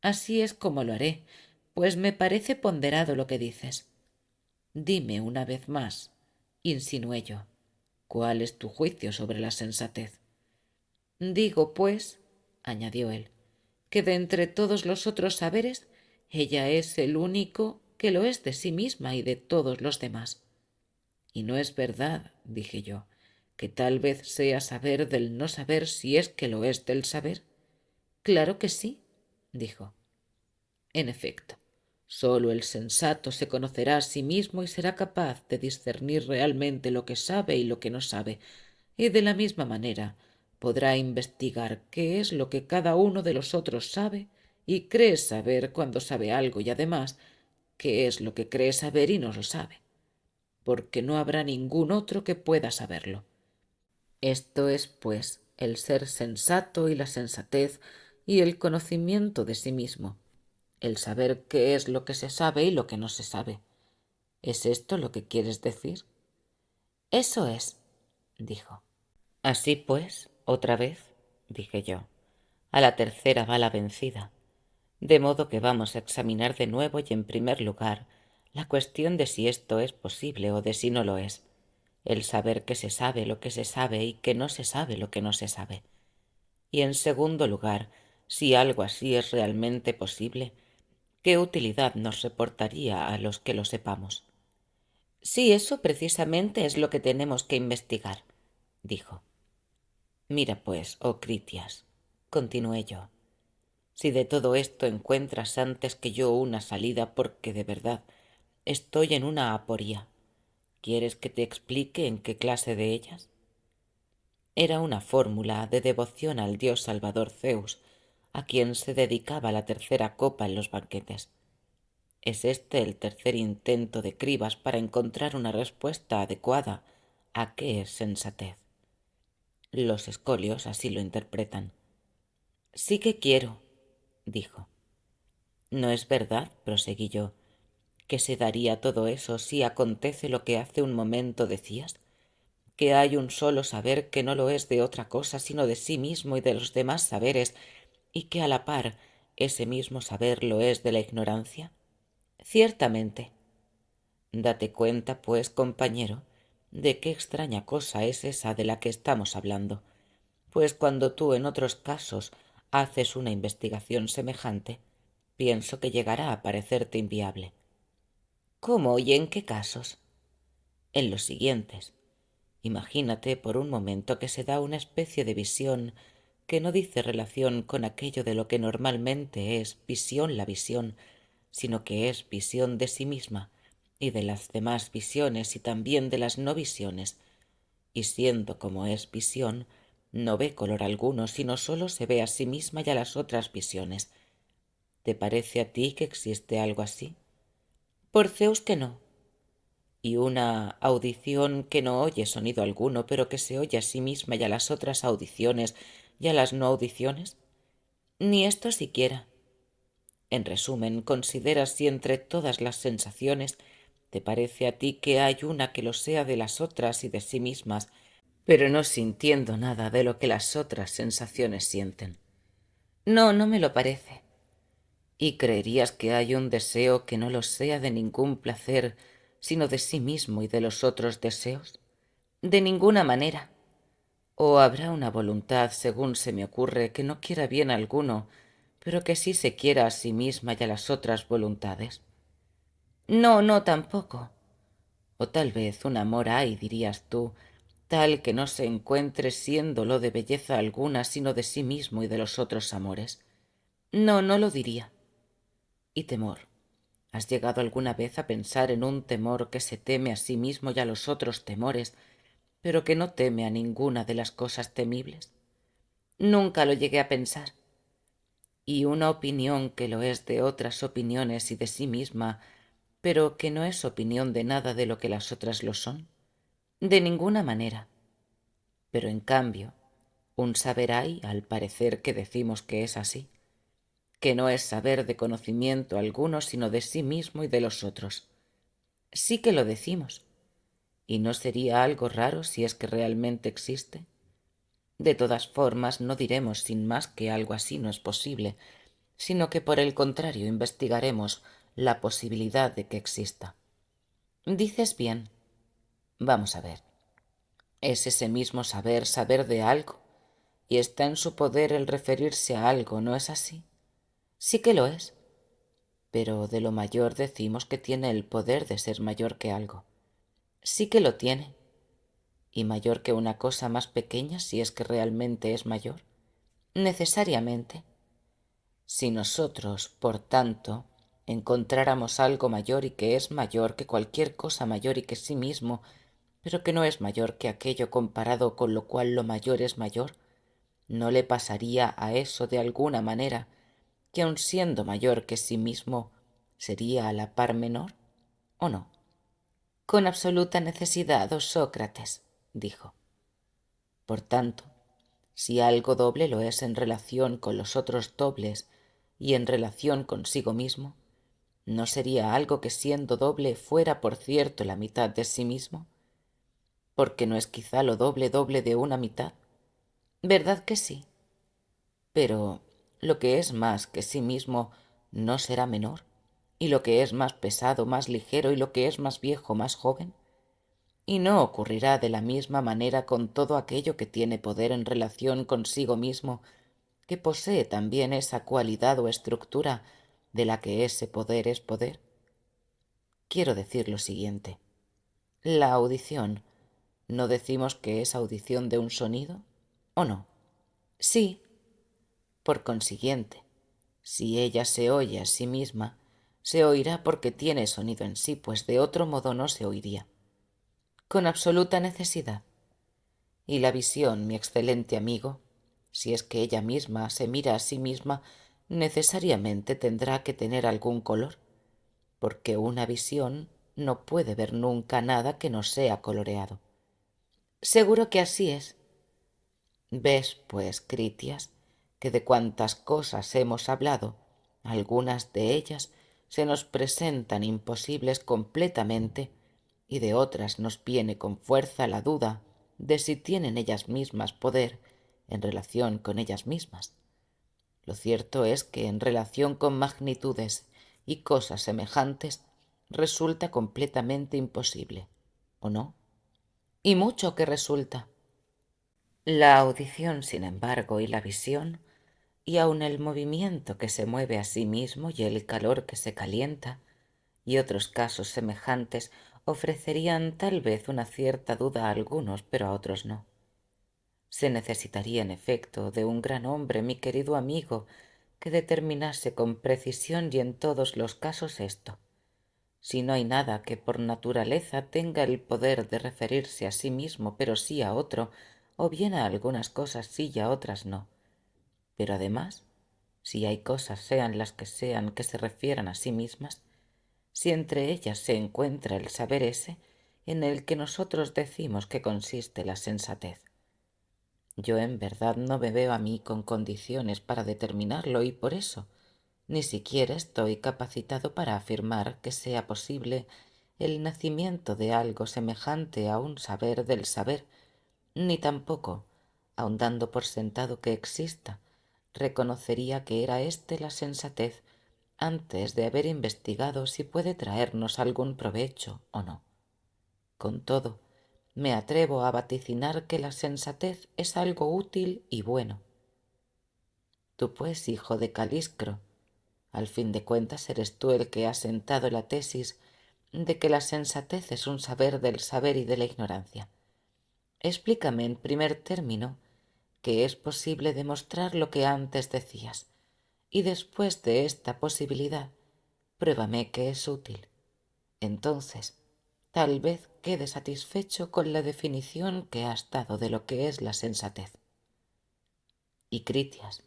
Así es como lo haré, pues me parece ponderado lo que dices. Dime una vez más, insinué yo, ¿cuál es tu juicio sobre la sensatez? Digo, pues, añadió él, que de entre todos los otros saberes, ella es el único que lo es de sí misma y de todos los demás. Y no es verdad, dije yo, que tal vez sea saber del no saber si es que lo es del saber. Claro que sí, dijo. En efecto, sólo el sensato se conocerá a sí mismo y será capaz de discernir realmente lo que sabe y lo que no sabe, y de la misma manera podrá investigar qué es lo que cada uno de los otros sabe y cree saber cuando sabe algo, y además qué es lo que cree saber y no lo sabe, porque no habrá ningún otro que pueda saberlo. Esto es, pues, el ser sensato y la sensatez y el conocimiento de sí mismo, el saber qué es lo que se sabe y lo que no se sabe. ¿Es esto lo que quieres decir? Eso es, dijo. Así pues, otra vez, dije yo, a la tercera va la vencida. De modo que vamos a examinar de nuevo y en primer lugar la cuestión de si esto es posible o de si no lo es, el saber que se sabe lo que se sabe y que no se sabe lo que no se sabe. Y en segundo lugar, si algo así es realmente posible, ¿qué utilidad nos reportaría a los que lo sepamos? Sí, eso precisamente es lo que tenemos que investigar, dijo. Mira pues, oh Critias, continué yo, si de todo esto encuentras antes que yo una salida, porque de verdad estoy en una aporía, ¿quieres que te explique en qué clase de ellas? Era una fórmula de devoción al dios salvador Zeus, a quien se dedicaba la tercera copa en los banquetes. Es este el tercer intento de Cribas para encontrar una respuesta adecuada a qué es sensatez. Los escolios así lo interpretan. Sí que quiero, dijo. ¿No es verdad, proseguí yo, que se daría todo eso si acontece lo que hace un momento decías? Que hay un solo saber que no lo es de otra cosa sino de sí mismo y de los demás saberes, y que a la par ese mismo saber lo es de la ignorancia. Ciertamente. Date cuenta, pues, compañero, de qué extraña cosa es esa de la que estamos hablando, pues cuando tú en otros casos haces una investigación semejante, pienso que llegará a parecerte inviable. ¿Cómo y en qué casos? En los siguientes. Imagínate por un momento que se da una especie de visión que no dice relación con aquello de lo que normalmente es visión la visión, sino que es visión de sí misma y de las demás visiones y también de las no visiones, y siendo como es visión, no ve color alguno, sino sólo se ve a sí misma y a las otras visiones. ¿Te parece a ti que existe algo así? Por Zeus que no. Y una audición que no oye sonido alguno, pero que se oye a sí misma y a las otras audiciones y a las no audiciones. Ni esto siquiera. En resumen, considera si entre todas las sensaciones te parece a ti que hay una que lo sea de las otras y de sí mismas, pero no sintiendo nada de lo que las otras sensaciones sienten. No, no me lo parece. ¿Y creerías que hay un deseo que no lo sea de ningún placer, sino de sí mismo y de los otros deseos? De ninguna manera. ¿O habrá una voluntad, según se me ocurre, que no quiera bien a alguno, pero que sí se quiera a sí misma y a las otras voluntades? No, no, tampoco. O tal vez un amor hay, dirías tú, tal que no se encuentre siéndolo de belleza alguna, sino de sí mismo y de los otros amores. No, no lo diría. ¿Y temor? ¿Has llegado alguna vez a pensar en un temor que se teme a sí mismo y a los otros temores, pero que no teme a ninguna de las cosas temibles? Nunca lo llegué a pensar. Y una opinión que lo es de otras opiniones y de sí misma, pero que no es opinión de nada de lo que las otras lo son. De ninguna manera. Pero en cambio, un saber hay, al parecer, que decimos que es así, que no es saber de conocimiento alguno, sino de sí mismo y de los otros. Sí que lo decimos. ¿Y no sería algo raro si es que realmente existe? De todas formas, no diremos sin más que algo así no es posible, sino que por el contrario investigaremos la posibilidad de que exista. Dices bien. Vamos a ver. Es ese mismo saber saber de algo, y está en su poder el referirse a algo, ¿no es así? Sí que lo es. Pero de lo mayor decimos que tiene el poder de ser mayor que algo. Sí que lo tiene. ¿Y mayor que una cosa más pequeña si es que realmente es mayor? Necesariamente. Si nosotros, por tanto, encontráramos algo mayor y que es mayor que cualquier cosa mayor y que sí mismo, pero que no es mayor que aquello comparado con lo cual lo mayor es mayor, ¿no le pasaría a eso de alguna manera que aun siendo mayor que sí mismo, sería a la par menor, o no? Con absoluta necesidad, oh Sócrates, dijo. Por tanto, si algo doble lo es en relación con los otros dobles y en relación consigo mismo, ¿no sería algo que siendo doble fuera por cierto la mitad de sí mismo? Porque no es quizá lo doble doble de una mitad. ¿Verdad que sí? Pero lo que es más que sí mismo no será menor, y lo que es más pesado más ligero, y lo que es más viejo más joven. Y no ocurrirá de la misma manera con todo aquello que tiene poder en relación consigo mismo, que posee también esa cualidad o estructura de la que ese poder es poder. Quiero decir lo siguiente. La audición, ¿no decimos que es audición de un sonido? ¿O no? Sí. Por consiguiente, si ella se oye a sí misma, se oirá porque tiene sonido en sí, pues de otro modo no se oiría. Con absoluta necesidad. Y la visión, mi excelente amigo, si es que ella misma se mira a sí misma, necesariamente tendrá que tener algún color, porque una visión no puede ver nunca nada que no sea coloreado. Seguro que así es. Ves, pues, Critias, que de cuantas cosas hemos hablado, algunas de ellas se nos presentan imposibles completamente y de otras nos viene con fuerza la duda de si tienen ellas mismas poder en relación con ellas mismas. Lo cierto es que en relación con magnitudes y cosas semejantes resulta completamente imposible, ¿o no? Y mucho que resulta. La audición, sin embargo, y la visión, y aun el movimiento que se mueve a sí mismo y el calor que se calienta, y otros casos semejantes, ofrecerían tal vez una cierta duda a algunos, pero a otros no. Se necesitaría, en efecto, de un gran hombre, mi querido amigo, que determinase con precisión y en todos los casos esto. Si no hay nada que por naturaleza tenga el poder de referirse a sí mismo, pero sí a otro, o bien a algunas cosas sí y a otras no. Pero además, si hay cosas, sean las que sean, que se refieran a sí mismas, si entre ellas se encuentra el saber ese en el que nosotros decimos que consiste la sensatez. Yo en verdad no me veo a mí con condiciones para determinarlo y por eso ni siquiera estoy capacitado para afirmar que sea posible el nacimiento de algo semejante a un saber del saber, ni tampoco, aun dando por sentado que exista, reconocería que era éste la sensatez antes de haber investigado si puede traernos algún provecho o no. Con todo, me atrevo a vaticinar que la sensatez es algo útil y bueno. Tú, pues, hijo de Caliscro, al fin de cuentas eres tú el que ha sentado la tesis de que la sensatez es un saber del saber y de la ignorancia. Explícame en primer término que es posible demostrar lo que antes decías, y después de esta posibilidad, pruébame que es útil. Entonces, tal vez quede satisfecho con la definición que has dado de lo que es la sensatez. Y Critias,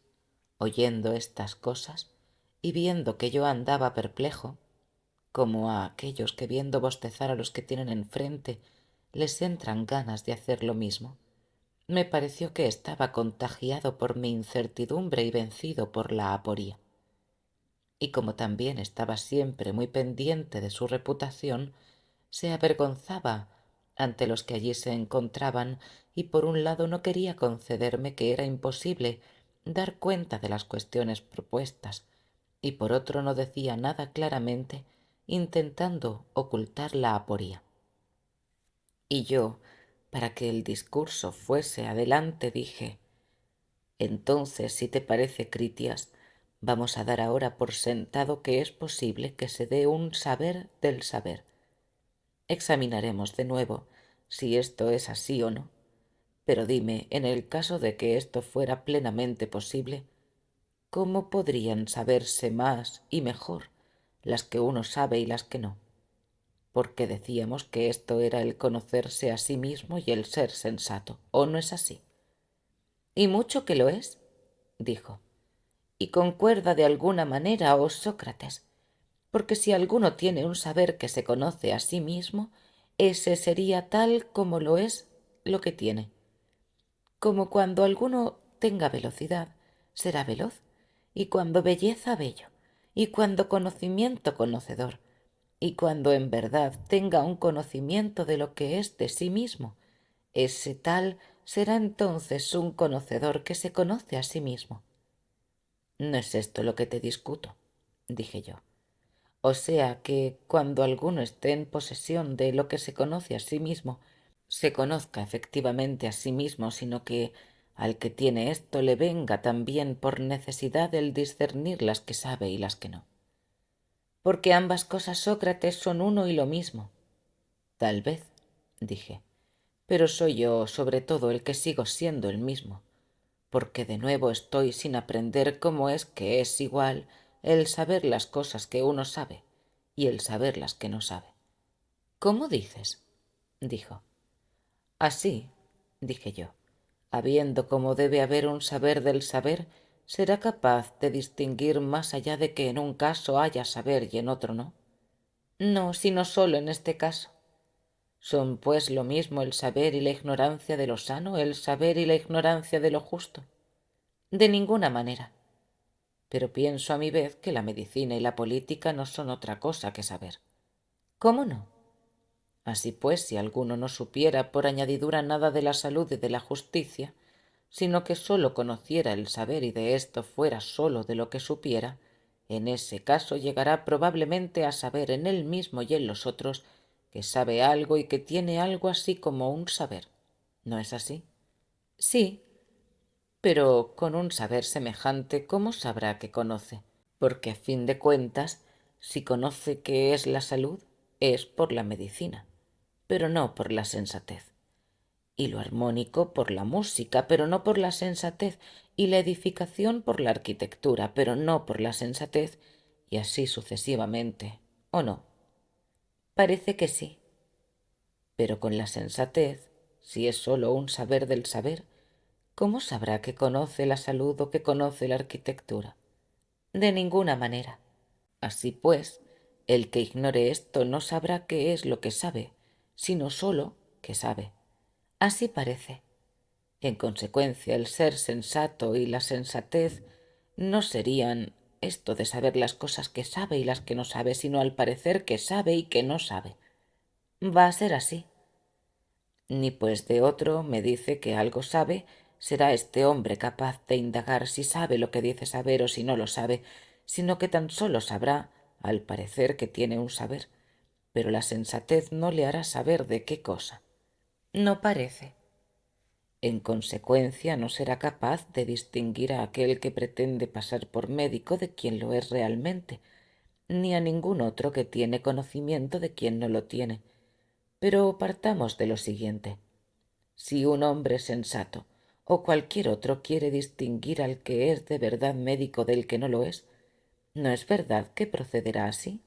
oyendo estas cosas y viendo que yo andaba perplejo, como a aquellos que viendo bostezar a los que tienen enfrente les entran ganas de hacer lo mismo, me pareció que estaba contagiado por mi incertidumbre y vencido por la aporía. Y como también estaba siempre muy pendiente de su reputación, se avergonzaba ante los que allí se encontraban y por un lado no quería concederme que era imposible dar cuenta de las cuestiones propuestas y por otro no decía nada claramente, intentando ocultar la aporía. Y yo, para que el discurso fuese adelante, dije: entonces, si te parece, Critias, vamos a dar ahora por sentado que es posible que se dé un saber del saber. Examinaremos de nuevo si esto es así o no. Pero dime, en el caso de que esto fuera plenamente posible, ¿cómo podrían saberse más y mejor las que uno sabe y las que no? Porque decíamos que esto era el conocerse a sí mismo y el ser sensato, ¿o no es así? Y mucho que lo es, dijo, y concuerda de alguna manera, oh Sócrates, porque si alguno tiene un saber que se conoce a sí mismo, ese sería tal como lo es lo que tiene. Como cuando alguno tenga velocidad, será veloz, y cuando belleza, bello, y cuando conocimiento, conocedor, y cuando en verdad tenga un conocimiento de lo que es de sí mismo, ese tal será entonces un conocedor que se conoce a sí mismo. No es esto lo que te discuto, dije yo. O sea que cuando alguno esté en posesión de lo que se conoce a sí mismo, se conozca efectivamente a sí mismo, sino que al que tiene esto le venga también por necesidad el discernir las que sabe y las que no. Porque ambas cosas, Sócrates, son uno y lo mismo. Tal vez, dije, pero soy yo sobre todo el que sigo siendo el mismo, porque de nuevo estoy sin aprender cómo es que es igual el saber las cosas que uno sabe y el saber las que no sabe. ¿Cómo dices? Dijo. Así, dije yo, habiendo como debe haber un saber del saber, será capaz de distinguir más allá de que en un caso haya saber y en otro no. No, sino sólo en este caso. ¿Son pues lo mismo el saber y la ignorancia de lo sano, el saber y la ignorancia de lo justo? De ninguna manera. Pero pienso a mi vez que la medicina y la política no son otra cosa que saber. ¿Cómo no? Así pues, si alguno no supiera por añadidura nada de la salud y de la justicia, sino que sólo conociera el saber y de esto fuera sólo de lo que supiera, en ese caso llegará probablemente a saber en él mismo y en los otros que sabe algo y que tiene algo así como un saber. ¿No es así? Sí, pero con un saber semejante, ¿cómo sabrá que conoce? Porque a fin de cuentas, si conoce qué es la salud, es por la medicina, pero no por la sensatez, y lo armónico por la música, pero no por la sensatez, y la edificación por la arquitectura, pero no por la sensatez, y así sucesivamente, ¿o no? Parece que sí, pero con la sensatez, si es sólo un saber del saber, ¿cómo sabrá que conoce la salud o que conoce la arquitectura? De ninguna manera. Así pues, el que ignore esto no sabrá qué es lo que sabe, sino sólo que sabe. Así parece. En consecuencia, el ser sensato y la sensatez no serían esto de saber las cosas que sabe y las que no sabe, sino al parecer que sabe y que no sabe. Va a ser así. Ni pues de otro me dice que algo sabe, será este hombre capaz de indagar si sabe lo que dice saber o si no lo sabe, sino que tan sólo sabrá, al parecer que tiene un saber, pero la sensatez no le hará saber de qué cosa. No parece. En consecuencia, no será capaz de distinguir a aquel que pretende pasar por médico de quien lo es realmente, ni a ningún otro que tiene conocimiento de quien no lo tiene. Pero partamos de lo siguiente. Si un hombre sensato o cualquier otro quiere distinguir al que es de verdad médico del que no lo es, ¿no es verdad que procederá así?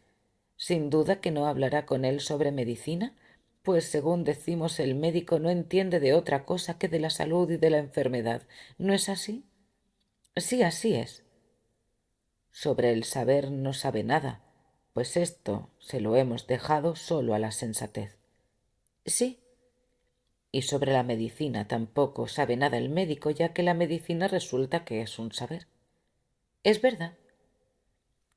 Sin duda que no hablará con él sobre medicina, pues según decimos el médico no entiende de otra cosa que de la salud y de la enfermedad. ¿No es así? Sí, así es. Sobre el saber no sabe nada, pues esto se lo hemos dejado solo a la sensatez. Sí, y sobre la medicina tampoco sabe nada el médico, ya que la medicina resulta que es un saber. Es verdad.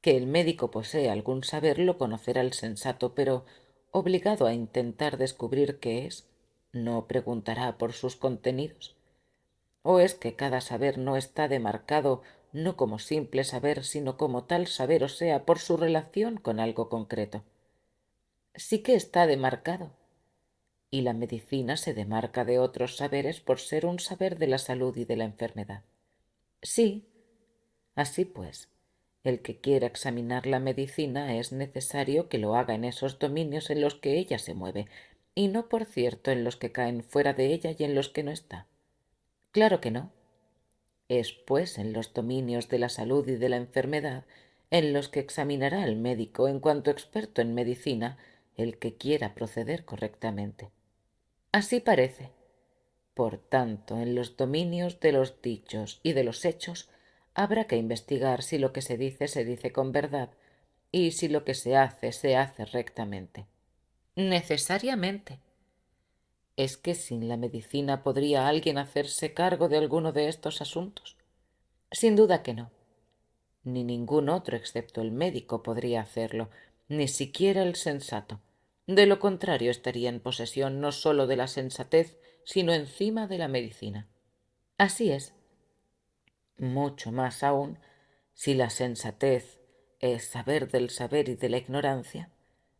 Que el médico posee algún saber lo conocerá el sensato, pero obligado a intentar descubrir qué es, no preguntará por sus contenidos. ¿O es que cada saber no está demarcado no como simple saber, sino como tal saber, o sea, por su relación con algo concreto? Sí que está demarcado, y la medicina se demarca de otros saberes por ser un saber de la salud y de la enfermedad. Sí, así pues, el que quiera examinar la medicina es necesario que lo haga en esos dominios en los que ella se mueve, y no, por cierto, en los que caen fuera de ella y en los que no está. Claro que no. Es, pues, en los dominios de la salud y de la enfermedad en los que examinará al médico en cuanto experto en medicina el que quiera proceder correctamente. Así parece. Por tanto, en los dominios de los dichos y de los hechos habrá que investigar si lo que se dice con verdad y si lo que se hace rectamente. Necesariamente. ¿Es que sin la medicina podría alguien hacerse cargo de alguno de estos asuntos? Sin duda que no. Ni ningún otro excepto el médico podría hacerlo, ni siquiera el sensato. De lo contrario estaría en posesión no sólo de la sensatez, sino encima de la medicina. Así es. Mucho más aún, si la sensatez es saber del saber y de la ignorancia,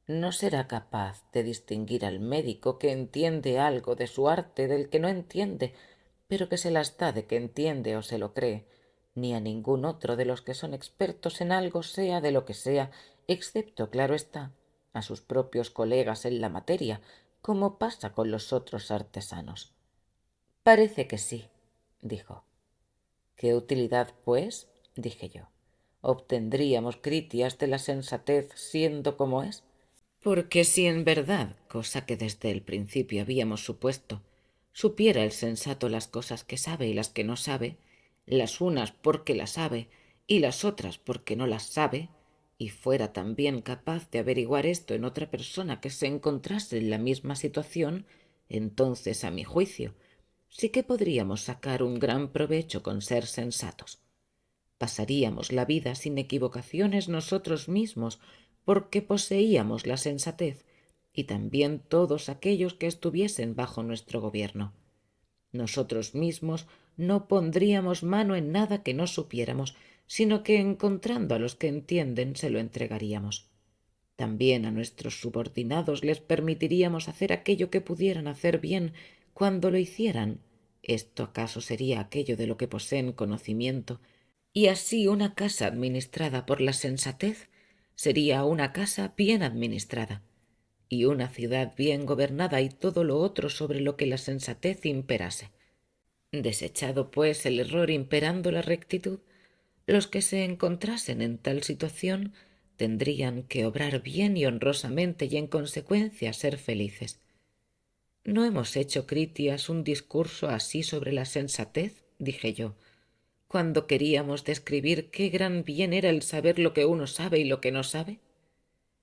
no será capaz de distinguir al médico que entiende algo de su arte del que no entiende, pero que se las da de que entiende o se lo cree, ni a ningún otro de los que son expertos en algo, sea de lo que sea, excepto, claro está, a sus propios colegas en la materia, como pasa con los otros artesanos. Parece que sí, dijo. ¿Qué utilidad, pues? Dije yo. ¿Obtendríamos Critias de la sensatez siendo como es? Porque si en verdad, cosa que desde el principio habíamos supuesto, supiera el sensato las cosas que sabe y las que no sabe, las unas porque las sabe y las otras porque no las sabe, y fuera también capaz de averiguar esto en otra persona que se encontrase en la misma situación, entonces, a mi juicio, sí que podríamos sacar un gran provecho con ser sensatos. Pasaríamos la vida sin equivocaciones nosotros mismos, porque poseíamos la sensatez, y también todos aquellos que estuviesen bajo nuestro gobierno. Nosotros mismos no pondríamos mano en nada que no supiéramos, sino que encontrando a los que entienden se lo entregaríamos. También a nuestros subordinados les permitiríamos hacer aquello que pudieran hacer bien cuando lo hicieran. Esto acaso sería aquello de lo que poseen conocimiento, y así una casa administrada por la sensatez sería una casa bien administrada, y una ciudad bien gobernada y todo lo otro sobre lo que la sensatez imperase. Desechado, pues, el error imperando la rectitud, los que se encontrasen en tal situación tendrían que obrar bien y honrosamente y en consecuencia ser felices. ¿No hemos hecho, Critias, un discurso así sobre la sensatez? Dije yo, cuando queríamos describir qué gran bien era el saber lo que uno sabe y lo que no sabe.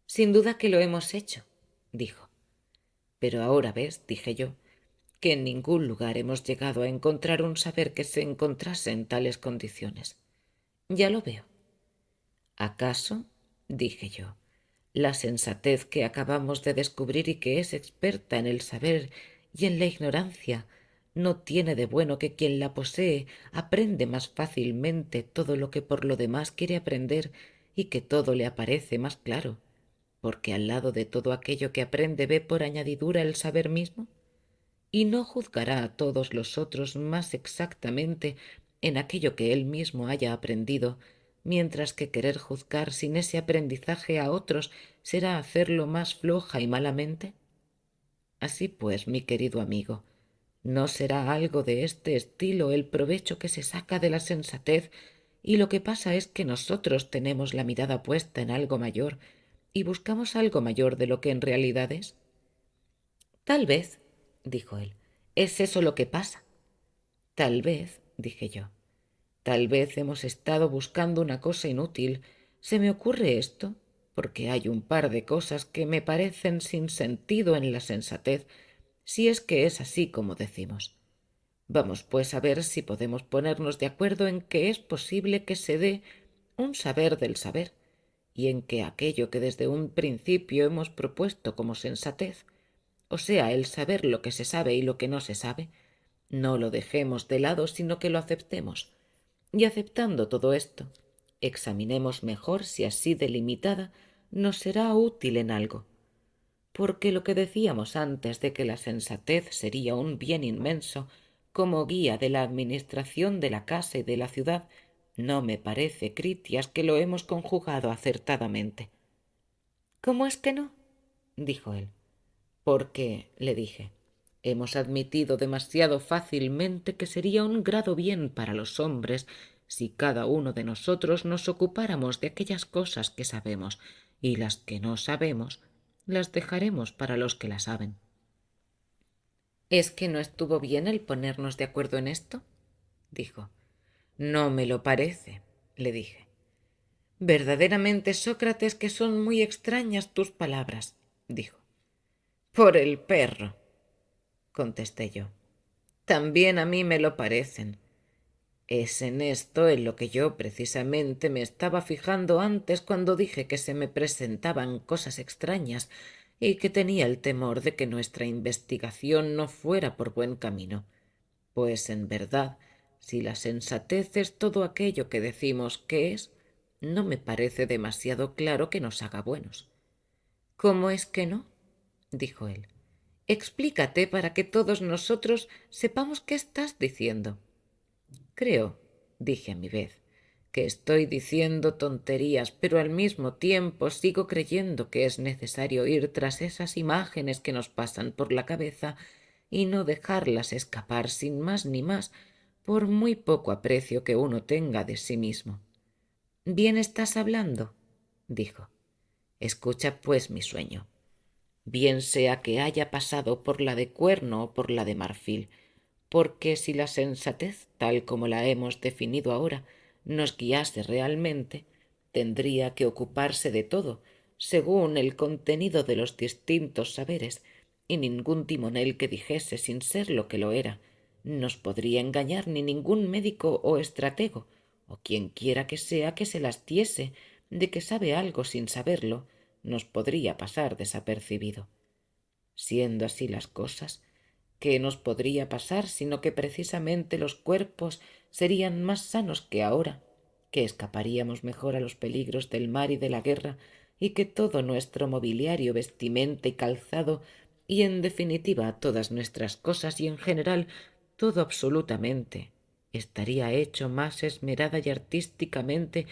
Sin duda que lo hemos hecho, dijo. Pero ahora ves, dije yo, que en ningún lugar hemos llegado a encontrar un saber que se encontrase en tales condiciones. Ya lo veo. ¿Acaso, dije yo, la sensatez que acabamos de descubrir y que es experta en el saber y en la ignorancia, no tiene de bueno que quien la posee aprende más fácilmente todo lo que por lo demás quiere aprender y que todo le aparece más claro, porque al lado de todo aquello que aprende ve por añadidura el saber mismo? Y no juzgará a todos los otros más exactamente en aquello que él mismo haya aprendido, mientras que querer juzgar sin ese aprendizaje a otros será hacerlo más floja y malamente. Así pues, mi querido amigo, ¿no será algo de este estilo el provecho que se saca de la sensatez? Y lo que pasa es que nosotros tenemos la mirada puesta en algo mayor y buscamos algo mayor de lo que en realidad es. Tal vez, dijo él, es eso lo que pasa. Tal vez, dije yo, tal vez hemos estado buscando una cosa inútil. Se me ocurre esto, porque hay un par de cosas que me parecen sin sentido en la sensatez, si es que es así como decimos. Vamos pues a ver si podemos ponernos de acuerdo en que es posible que se dé un saber del saber, y en que aquello que desde un principio hemos propuesto como sensatez, o sea, el saber lo que se sabe y lo que no se sabe, no lo dejemos de lado, sino que lo aceptemos. Y aceptando todo esto, examinemos mejor si así delimitada nos será útil en algo. Porque lo que decíamos antes de que la sensatez sería un bien inmenso como guía de la administración de la casa y de la ciudad, no me parece, Critias, que lo hemos conjugado acertadamente. ¿Cómo es que no? Dijo él. Porque, le dije, hemos admitido demasiado fácilmente que sería un grado bien para los hombres si cada uno de nosotros nos ocupáramos de aquellas cosas que sabemos, y las que no sabemos las dejaremos para los que las saben. ¿Es que no estuvo bien el ponernos de acuerdo en esto? Dijo. No me lo parece, le dije. Verdaderamente, Sócrates, que son muy extrañas tus palabras, dijo. Por el perro. contesté yo. También a mí me lo parecen. Es en esto en lo que yo precisamente me estaba fijando antes cuando dije que se me presentaban cosas extrañas y que tenía el temor de que nuestra investigación no fuera por buen camino. Pues en verdad, si la sensatez es todo aquello que decimos que es, no me parece demasiado claro que nos haga buenos. ¿Cómo es que no? Dijo él. Explícate para que todos nosotros sepamos qué estás diciendo. Creo, dije a mi vez, que estoy diciendo tonterías, pero al mismo tiempo sigo creyendo que es necesario ir tras esas imágenes que nos pasan por la cabeza y no dejarlas escapar sin más ni más, por muy poco aprecio que uno tenga de sí mismo. Bien estás hablando, dijo. Escucha, pues, mi sueño. Bien sea que haya pasado por la de cuerno o por la de marfil, porque si la sensatez, tal como la hemos definido ahora, nos guiase realmente, tendría que ocuparse de todo, según el contenido de los distintos saberes, y ningún timonel que dijese sin ser lo que lo era, nos podría engañar ni ningún médico o estratego, o quien quiera que sea que se las diese de que sabe algo sin saberlo, nos podría pasar desapercibido. Siendo así las cosas, ¿qué nos podría pasar sino que precisamente los cuerpos serían más sanos que ahora, que escaparíamos mejor a los peligros del mar y de la guerra, y que todo nuestro mobiliario, vestimenta y calzado, y en definitiva todas nuestras cosas y en general todo absolutamente, estaría hecho más esmerada y artísticamente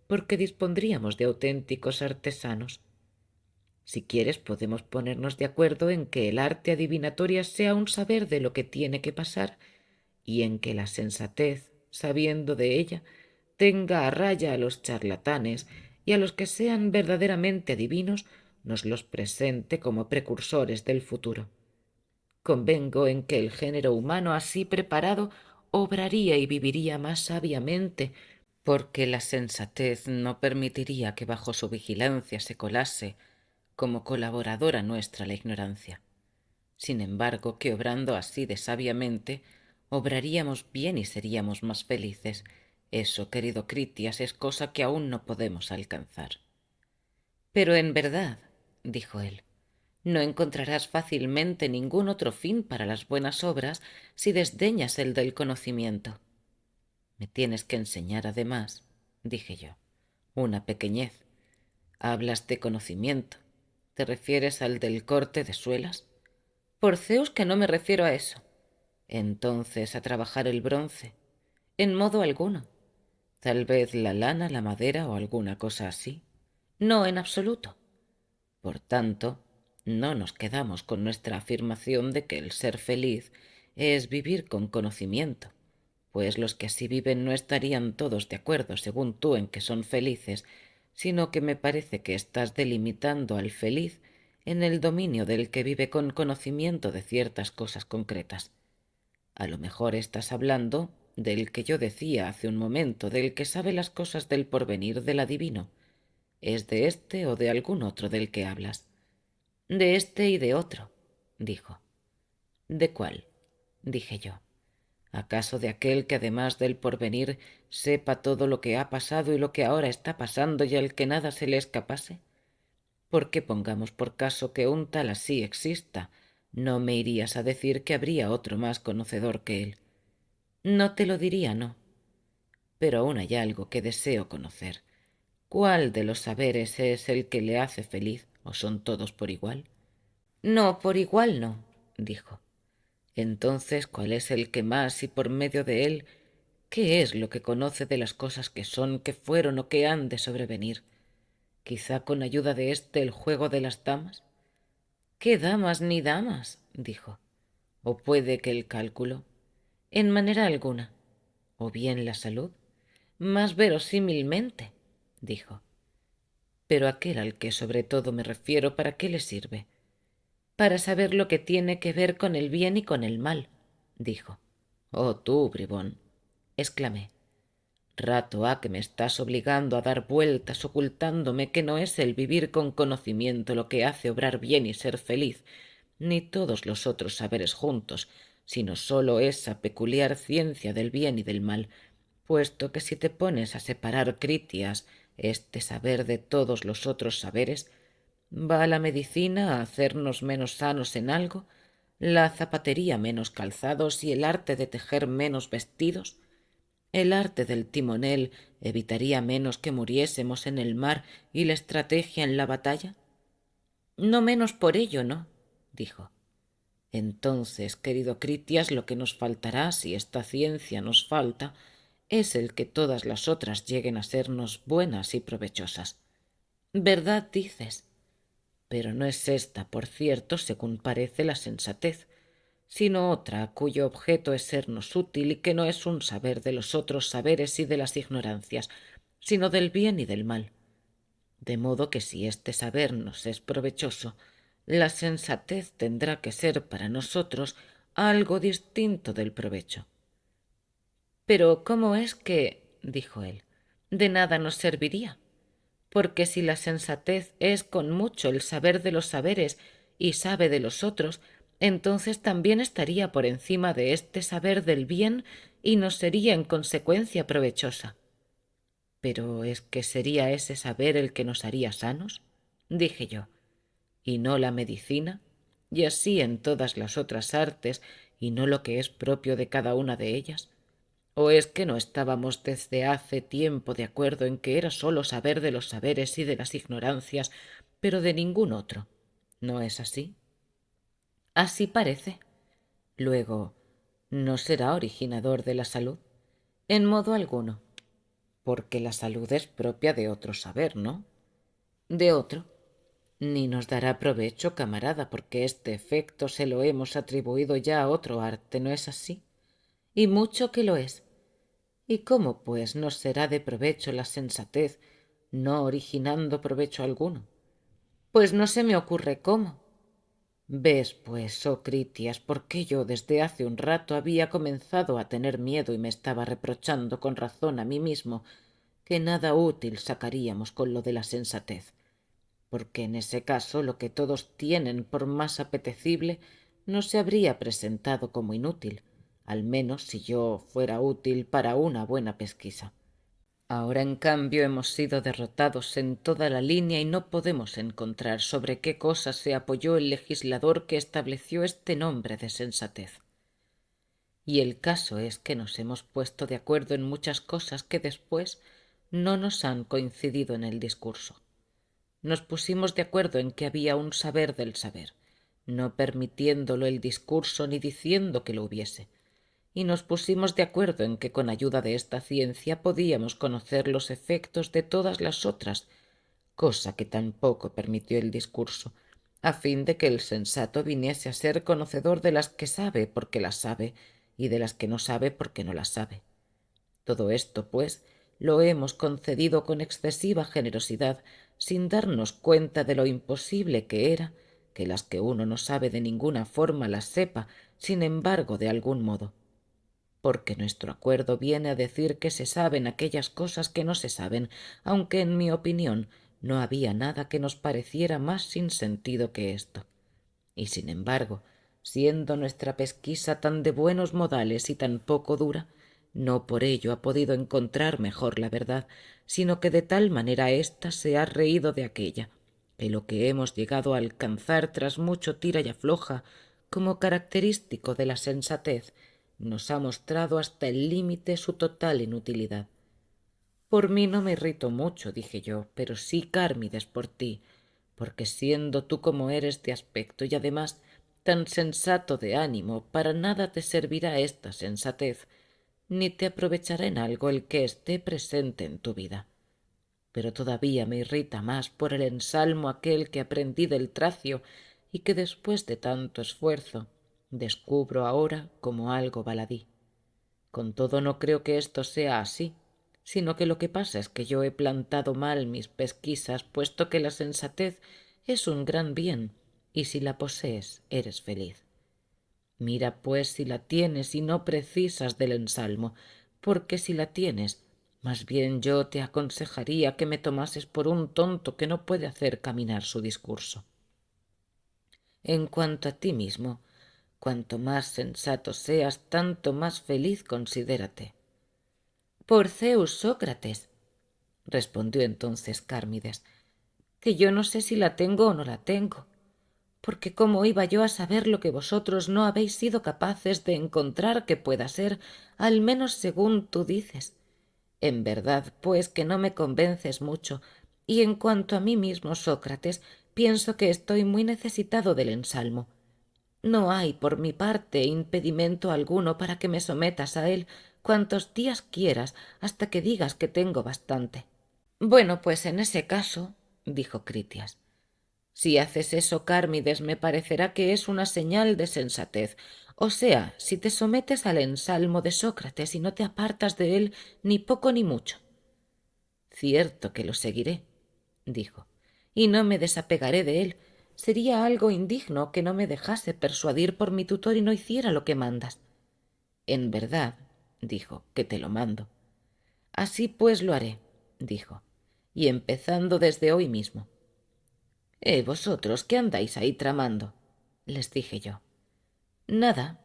porque dispondríamos de auténticos artesanos? Si quieres, podemos ponernos de acuerdo en que el arte adivinatoria sea un saber de lo que tiene que pasar y en que la sensatez, sabiendo de ella, tenga a raya a los charlatanes y a los que sean verdaderamente adivinos, nos los presente como precursores del futuro. Convengo en que el género humano así preparado obraría y viviría más sabiamente, porque la sensatez no permitiría que bajo su vigilancia se colase como colaboradora nuestra la ignorancia. Sin embargo, que obrando así de sabiamente, obraríamos bien y seríamos más felices. Eso, querido Critias, es cosa que aún no podemos alcanzar. Pero en verdad, dijo él, no encontrarás fácilmente ningún otro fin para las buenas obras si desdeñas el del conocimiento. Me tienes que enseñar además, dije yo, una pequeñez. Hablas de conocimiento. ¿Te refieres al del corte de suelas? Por Zeus que no me refiero a eso. Entonces a trabajar el bronce. En modo alguno. Tal vez la lana, la madera o alguna cosa así. No, en absoluto. Por tanto, no nos quedamos con nuestra afirmación de que el ser feliz es vivir con conocimiento, pues los que así viven no estarían todos de acuerdo, según tú, en que son felices, sino que me parece que estás delimitando al feliz en el dominio del que vive con conocimiento de ciertas cosas concretas. A lo mejor estás hablando del que yo decía hace un momento, del que sabe las cosas del porvenir del adivino. ¿Es de este o de algún otro del que hablas? De este y de otro, dijo. ¿De cuál? Dije yo. ¿Acaso de aquel que además del porvenir sepa todo lo que ha pasado y lo que ahora está pasando y al que nada se le escapase? Porque pongamos por caso que un tal así exista, no me irías a decir que habría otro más conocedor que él. No te lo diría, no. Pero aún hay algo que deseo conocer. ¿Cuál de los saberes es el que le hace feliz, o son todos por igual? No, por igual no, dijo. Entonces, ¿cuál es el que más y por medio de él, qué es lo que conoce de las cosas que son, que fueron o que han de sobrevenir? Quizá con ayuda de éste el juego de las damas. ¿Qué damas ni damas? Dijo. O puede que el cálculo. En manera alguna. O bien la salud. Más verosímilmente, dijo. Pero aquel al que sobre todo me refiero, ¿para qué le sirve? Para saber lo que tiene que ver con el bien y con el mal, dijo. Oh, tú, bribón, exclamé. Rato ha que me estás obligando a dar vueltas ocultándome que no es el vivir con conocimiento lo que hace obrar bien y ser feliz, ni todos los otros saberes juntos, sino sólo esa peculiar ciencia del bien y del mal, puesto que si te pones a separar Critias, este saber de todos los otros saberes, ¿va la medicina a hacernos menos sanos en algo? ¿La zapatería menos calzados y el arte de tejer menos vestidos? ¿El arte del timonel evitaría menos que muriésemos en el mar y la estrategia en la batalla? No menos por ello, ¿no? Dijo. Entonces, querido Critias, lo que nos faltará, si esta ciencia nos falta, es el que todas las otras lleguen a sernos buenas y provechosas. ¿Verdad dices? Pero no es esta, por cierto, según parece, la sensatez, sino otra cuyo objeto es sernos útil y que no es un saber de los otros saberes y de las ignorancias, sino del bien y del mal. De modo que si este saber nos es provechoso, la sensatez tendrá que ser para nosotros algo distinto del provecho. Pero ¿cómo es que, dijo él, de nada nos serviría? Porque si la sensatez es con mucho el saber de los saberes y sabe de los otros, entonces también estaría por encima de este saber del bien y nos sería en consecuencia provechosa. ¿Pero es que sería ese saber el que nos haría sanos? Dije yo, y no la medicina, y así en todas las otras artes, y no lo que es propio de cada una de ellas. ¿O es que no estábamos desde hace tiempo de acuerdo en que era sólo saber de los saberes y de las ignorancias, pero de ningún otro? ¿No es así? Así parece. Luego, ¿no será originador de la salud? En modo alguno, porque la salud es propia de otro saber, ¿no? De otro. Ni nos dará provecho, camarada, porque este efecto se lo hemos atribuido ya a otro arte, ¿no es así? Y mucho que lo es. ¿Y cómo, pues, nos será de provecho la sensatez, no originando provecho alguno? Pues no se me ocurre cómo. Ves, pues, oh Critias, por qué yo desde hace un rato había comenzado a tener miedo y me estaba reprochando con razón a mí mismo que nada útil sacaríamos con lo de la sensatez, porque en ese caso lo que todos tienen por más apetecible no se habría presentado como inútil, al menos si yo fuera útil para una buena pesquisa. Ahora, en cambio, hemos sido derrotados en toda la línea y no podemos encontrar sobre qué cosa se apoyó el legislador que estableció este nombre de sensatez. Y el caso es que nos hemos puesto de acuerdo en muchas cosas que después no nos han coincidido en el discurso. Nos pusimos de acuerdo en que había un saber del saber, no permitiéndolo el discurso ni diciendo que lo hubiese, y nos pusimos de acuerdo en que con ayuda de esta ciencia podíamos conocer los efectos de todas las otras, cosa que tampoco permitió el discurso, a fin de que el sensato viniese a ser conocedor de las que sabe porque las sabe y de las que no sabe porque no las sabe. Todo esto, pues, lo hemos concedido con excesiva generosidad, sin darnos cuenta de lo imposible que era que las que uno no sabe de ninguna forma las sepa, sin embargo, de algún modo. Porque nuestro acuerdo viene a decir que se saben aquellas cosas que no se saben, aunque en mi opinión no había nada que nos pareciera más sin sentido que esto. Y sin embargo, siendo nuestra pesquisa tan de buenos modales y tan poco dura, no por ello ha podido encontrar mejor la verdad, sino que de tal manera ésta se ha reído de aquella, que lo que hemos llegado a alcanzar tras mucho tira y afloja, como característico de la sensatez, nos ha mostrado hasta el límite su total inutilidad. Por mí no me irrito mucho, dije yo, pero sí, Cármides, por ti, porque siendo tú como eres de aspecto y además tan sensato de ánimo, para nada te servirá esta sensatez, ni te aprovechará en algo el que esté presente en tu vida. Pero todavía me irrita más por el ensalmo aquel que aprendí del Tracio y que después de tanto esfuerzo descubro ahora como algo baladí. Con todo no creo que esto sea así, sino que lo que pasa es que yo he plantado mal mis pesquisas, puesto que la sensatez es un gran bien, y si la posees eres feliz. Mira, pues, si la tienes y no precisas del ensalmo, porque si la tienes, más bien yo te aconsejaría que me tomases por un tonto que no puede hacer caminar su discurso. En cuanto a ti mismo, cuanto más sensato seas, tanto más feliz considérate. Por Zeus, Sócrates, respondió entonces Cármides, que yo no sé si la tengo o no la tengo, porque cómo iba yo a saber lo que vosotros no habéis sido capaces de encontrar que pueda ser, al menos según tú dices. En verdad, pues, que no me convences mucho, y en cuanto a mí mismo, Sócrates, pienso que estoy muy necesitado del ensalmo. No hay, por mi parte, impedimento alguno para que me sometas a él cuantos días quieras, hasta que digas que tengo bastante. Bueno, pues en ese caso, dijo Critias, si haces eso, Cármides, me parecerá que es una señal de sensatez. O sea, si te sometes al ensalmo de Sócrates y no te apartas de él ni poco ni mucho. Cierto que lo seguiré, dijo, y no me desapegaré de él. Sería algo indigno que no me dejase persuadir por mi tutor y no hiciera lo que mandas. En verdad, dijo, que te lo mando. Así pues lo haré, dijo, y empezando desde hoy mismo. Vosotros, ¿qué andáis ahí tramando? Les dije yo. Nada,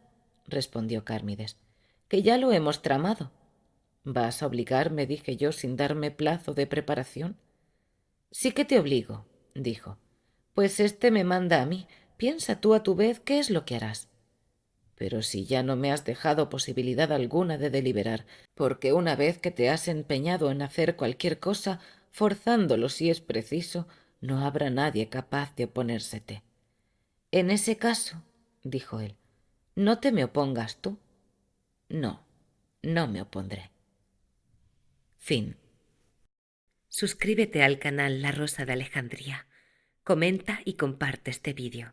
respondió Cármides, que ya lo hemos tramado. ¿Vas a obligarme? Dije yo, sin darme plazo de preparación. Sí que te obligo, dijo. Pues éste me manda a mí. Piensa tú a tu vez qué es lo que harás. Pero si ya no me has dejado posibilidad alguna de deliberar, porque una vez que te has empeñado en hacer cualquier cosa, forzándolo si es preciso, no habrá nadie capaz de oponérsete. En ese caso, dijo él, ¿no te me opongas tú? No, no me opondré. Fin. Suscríbete al canal La Rosa de Alejandría. Comenta y comparte este vídeo.